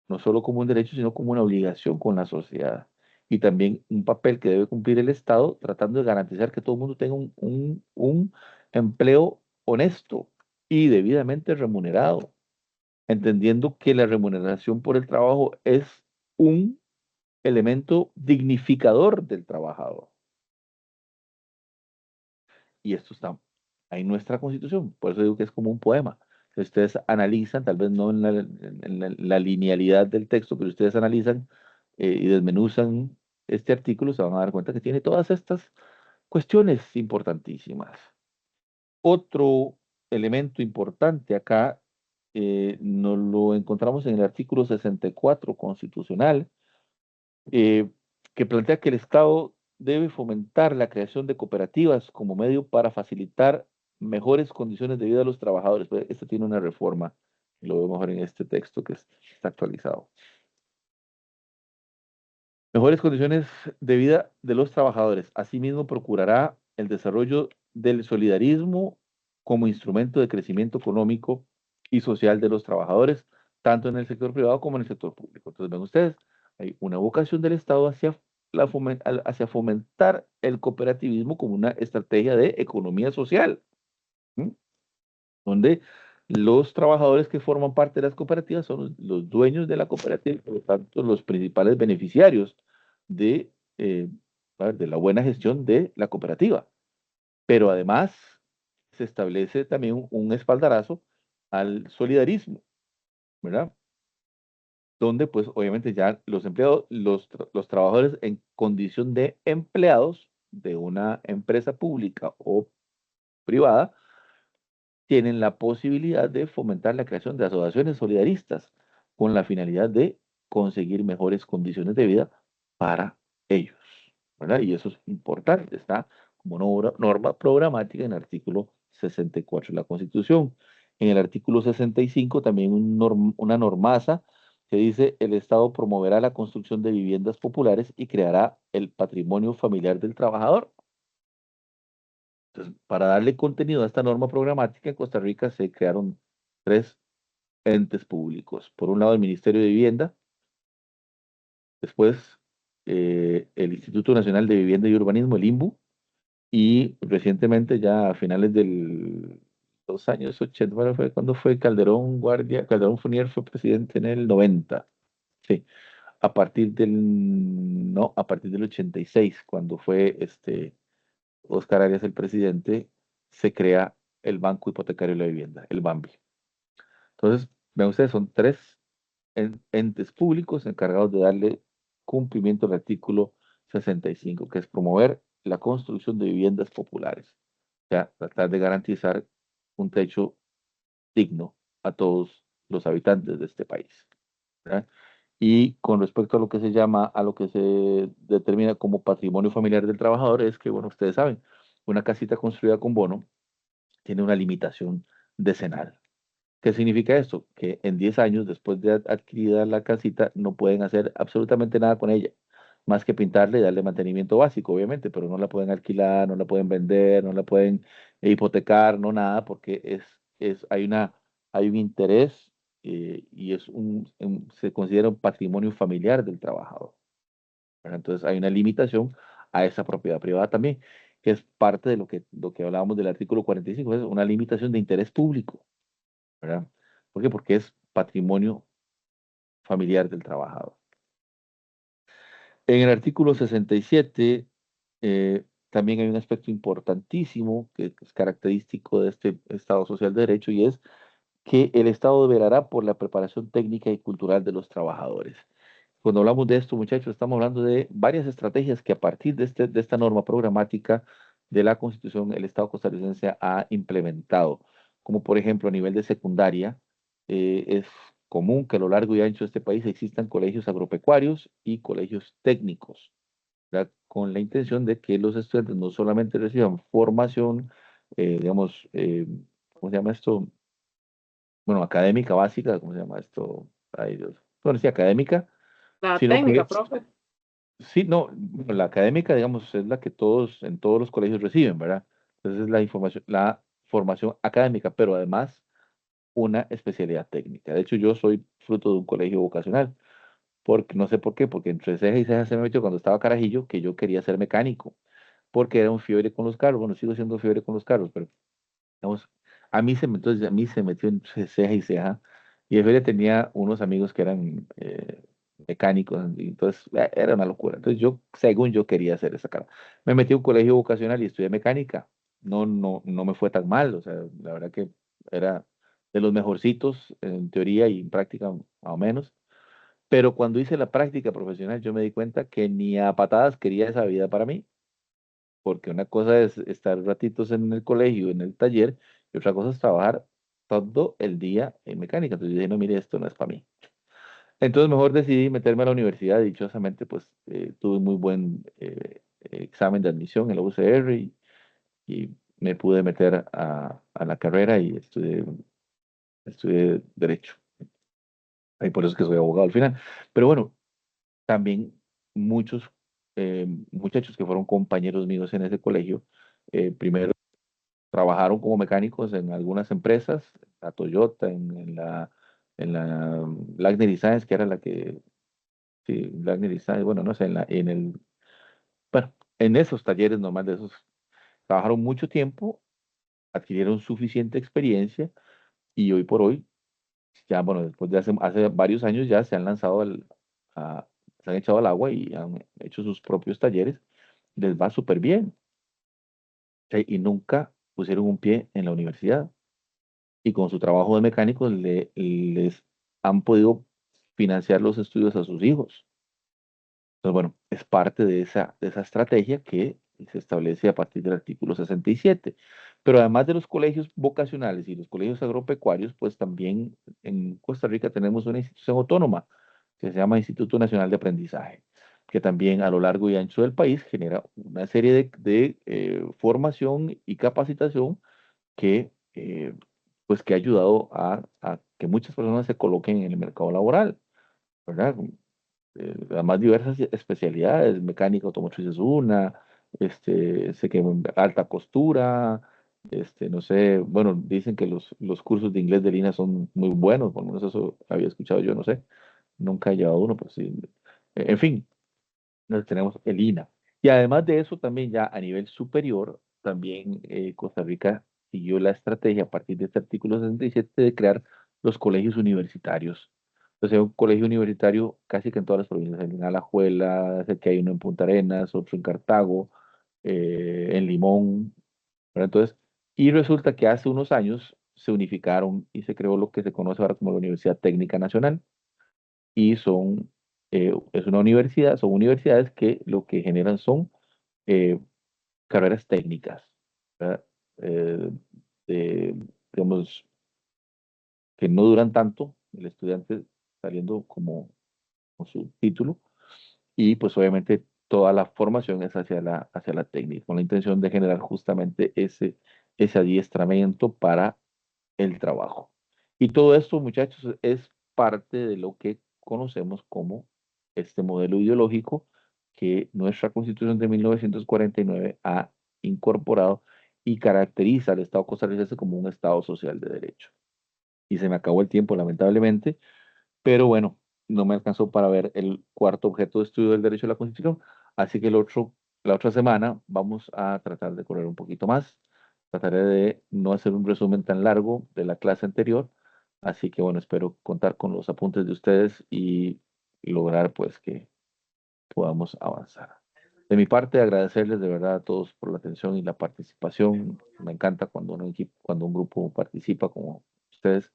no solo como un derecho, sino como una obligación con la sociedad. Y también un papel que debe cumplir el Estado tratando de garantizar que todo el mundo tenga un empleo honesto y debidamente remunerado, entendiendo que la remuneración por el trabajo es un elemento dignificador del trabajador. Y esto está ahí en nuestra Constitución, por eso digo que es como un poema. Si ustedes analizan, tal vez no en la linealidad del texto, pero ustedes analizan y desmenuzan este artículo, se van a dar cuenta que tiene todas estas cuestiones importantísimas. Otro elemento importante acá nos lo encontramos en el artículo 64 constitucional, eh, que plantea que el Estado debe fomentar la creación de cooperativas como medio para facilitar mejores condiciones de vida a los trabajadores. Pues, esto tiene una reforma, y lo vemos mejor en este texto que está actualizado. Mejores condiciones de vida de los trabajadores. Asimismo, procurará el desarrollo del solidarismo como instrumento de crecimiento económico y social de los trabajadores, tanto en el sector privado como en el sector público. Entonces, ven ustedes, hay una vocación del Estado hacia fomentar el cooperativismo como una estrategia de economía social, ¿m? Donde los trabajadores que forman parte de las cooperativas son los dueños de la cooperativa y por lo tanto los principales beneficiarios de, eh, de la buena gestión de la cooperativa. Pero además se establece también un espaldarazo al solidarismo, ¿verdad? Donde pues obviamente ya los empleados, los trabajadores en condición de empleados de una empresa pública o privada tienen la posibilidad de fomentar la creación de asociaciones solidaristas con la finalidad de conseguir mejores condiciones de vida para ellos, ¿verdad? Y eso es importante, está como norma programática en el artículo 64 de la Constitución. En el artículo 65 también una normaza que dice el Estado promoverá la construcción de viviendas populares y creará el patrimonio familiar del trabajador. Entonces, para darle contenido a esta norma programática, en Costa Rica se crearon tres entes públicos. Por un lado, el Ministerio de Vivienda, después el Instituto Nacional de Vivienda y Urbanismo, el INVU, y recientemente, ya a finales de los años 80, bueno, fue cuando fue Calderón Guardia, Calderón Fournier fue presidente en el 90, sí, a partir del 86, cuando fue Oscar Arias el presidente, se crea el Banco Hipotecario de la Vivienda, el BAMBI. Entonces, vean ustedes, son tres entes públicos encargados de darle cumplimiento al artículo 65, que es promover la construcción de viviendas populares. O sea, tratar de garantizar un techo digno a todos los habitantes de este país, ¿verdad? Y con respecto a lo que se llama, a lo que se determina como patrimonio familiar del trabajador, es que, bueno, ustedes saben, una casita construida con bono tiene una limitación decenal. ¿Qué significa esto? Que en 10 años después de adquirida la casita no pueden hacer absolutamente nada con ella, más que pintarle y darle mantenimiento básico, obviamente, pero no la pueden alquilar, no la pueden vender, no la pueden hipotecar, no nada, porque hay un interés y se considera un patrimonio familiar del trabajador, ¿verdad? Entonces hay una limitación a esa propiedad privada también, que es parte de lo que hablábamos del artículo 45, es una limitación de interés público, ¿verdad? ¿Por qué? Porque es patrimonio familiar del trabajador. En el artículo 67 también hay un aspecto importantísimo que es característico de este Estado Social de Derecho y es que el Estado velará por la preparación técnica y cultural de los trabajadores. Cuando hablamos de esto, muchachos, estamos hablando de varias estrategias que a partir de esta norma programática de la Constitución, el Estado costarricense ha implementado, como por ejemplo a nivel de secundaria, es común que a lo largo y ancho de este país existan colegios agropecuarios y colegios técnicos, ¿verdad? Con la intención de que los estudiantes no solamente reciban formación, digamos, ¿cómo se llama esto? Bueno, académica básica, ¿cómo se llama esto? Ay, Dios. Bueno, sí, académica, La sino técnica, que, profe. sí, no, bueno, la académica, digamos, es la que en todos los colegios reciben, ¿verdad? Entonces es la formación académica, pero además una especialidad técnica. De hecho, yo soy fruto de un colegio vocacional, porque no sé por qué, porque entre ceja y ceja se me metió cuando estaba carajillo que yo quería ser mecánico, porque era un fiebre con los carros. Bueno, sigo siendo fiebre con los carros, pero digamos, entonces a mí se metió entre ceja y ceja. Y de tenía unos amigos que eran mecánicos, y entonces era una locura. Entonces yo, según yo, quería hacer esa carrera. Me metí a un colegio vocacional y estudié mecánica. No me fue tan mal, o sea, la verdad que era de los mejorcitos en teoría y en práctica, más o menos. Pero cuando hice la práctica profesional, yo me di cuenta que ni a patadas quería esa vida para mí, porque una cosa es estar ratitos en el colegio, en el taller, y otra cosa es trabajar todo el día en mecánica. Entonces yo dije, no, mire, esto no es para mí. Entonces mejor decidí meterme a la universidad. Dichosamente, pues tuve muy buen examen de admisión en la UCR y me pude meter a la carrera y estudié Derecho. Y por eso es que soy abogado al final. Pero bueno, también muchos muchachos que fueron compañeros míos en ese colegio, primero trabajaron como mecánicos en algunas empresas, la Toyota, en la Lagner Science, que era la que, sí, Lagner Science, bueno, no sé, bueno, en esos talleres normales de esos, trabajaron mucho tiempo, adquirieron suficiente experiencia y hoy por hoy, ya, bueno, después de hace varios años ya se han lanzado se han echado al agua y han hecho sus propios talleres, les va súper bien, ¿sí? Y nunca pusieron un pie en la universidad. Y con su trabajo de mecánicos les han podido financiar los estudios a sus hijos. Entonces, bueno, es parte de esa estrategia que se establece a partir del artículo 67. Pero además de los colegios vocacionales y los colegios agropecuarios, pues también en Costa Rica tenemos una institución autónoma que se llama Instituto Nacional de Aprendizaje, que también a lo largo y ancho del país genera una serie de formación y capacitación que ha ayudado a que muchas personas se coloquen en el mercado laboral, ¿verdad? Además diversas especialidades, mecánica automotriz es una, sé que alta costura, no sé, bueno, dicen que los cursos de inglés de línea son muy buenos, por lo menos eso había escuchado yo, no sé, nunca he llevado uno, pues sí. En fin, tenemos el INA. Y además de eso, también ya a nivel superior, también Costa Rica siguió la estrategia a partir de este artículo 67 de crear los colegios universitarios. Entonces, un colegio universitario casi que en todas las provincias, en Alajuela, sé que hay uno en Punta Arenas, otro en Cartago, en Limón, ¿verdad? Entonces, y resulta que hace unos años se unificaron y se creó lo que se conoce ahora como la Universidad Técnica Nacional y es una universidad, son universidades que lo que generan son eh, carreras técnicas, ¿verdad? de, digamos, que no duran tanto, el estudiante saliendo como con su título, y pues obviamente toda la formación es hacia la técnica, con la intención de generar justamente ese adiestramiento para el trabajo. Y todo esto, muchachos, es parte de lo que conocemos como este modelo ideológico que nuestra Constitución de 1949 ha incorporado y caracteriza al Estado costarricense como un Estado social de derecho. Y se me acabó el tiempo, lamentablemente, pero bueno, no me alcanzó para ver el cuarto objeto de estudio del derecho a la Constitución, así que la otra semana vamos a tratar de correr un poquito más. Trataré de no hacer un resumen tan largo de la clase anterior, así que bueno, espero contar con los apuntes de ustedes y lograr pues que podamos avanzar. De mi parte, agradecerles de verdad a todos por la atención y la participación. Me encanta cuando un equipo, cuando un grupo participa como ustedes.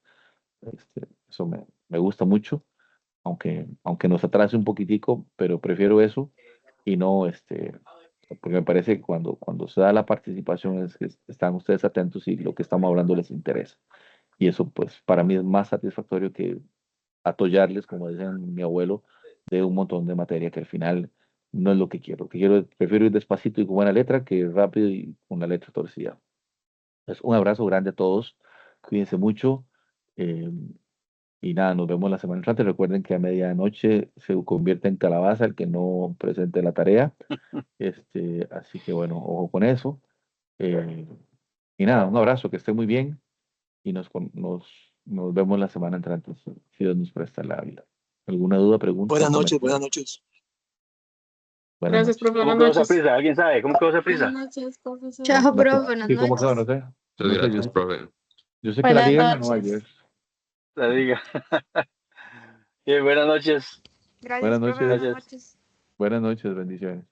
Eso me gusta mucho, aunque nos atrase un poquitico, pero prefiero eso y no, porque me parece que cuando se da la participación es que están ustedes atentos y lo que estamos hablando les interesa. Y eso, pues, para mí es más satisfactorio que atollarles, como decía mi abuelo, de un montón de materia que al final no es lo que quiero. Lo que quiero, prefiero ir despacito y con buena letra que rápido y con la letra torcida. Pues, un abrazo grande a todos. Cuídense mucho. eh, y nada, nos vemos la semana entrante. Recuerden que a medianoche se convierte en calabaza el que no presente la tarea. Así que bueno, ojo con eso. Eh, y nada, un abrazo, que esté muy bien y nos vemos la semana entrante, si Dios nos presta la vida. ¿Alguna duda, pregunta, Buenas noches, comentario? buenas noches. Buenas Gracias, noches. profe. ¿Cómo Buenas quedó esa noches. prisa? ¿Alguien sabe? ¿Cómo quedó esa prisa? Buenas noches, profesor. Chao, No sé. profe. Buenas Sí, ¿cómo quedó? No noches. sé. Muchas No sé, gracias, profe. yo sé que la Buenas liga ganó noches. ayer. La diga. Buenas noches. Buenas Gracias, profe. noches. Buenas Gracias. noches. Buenas noches, bendiciones.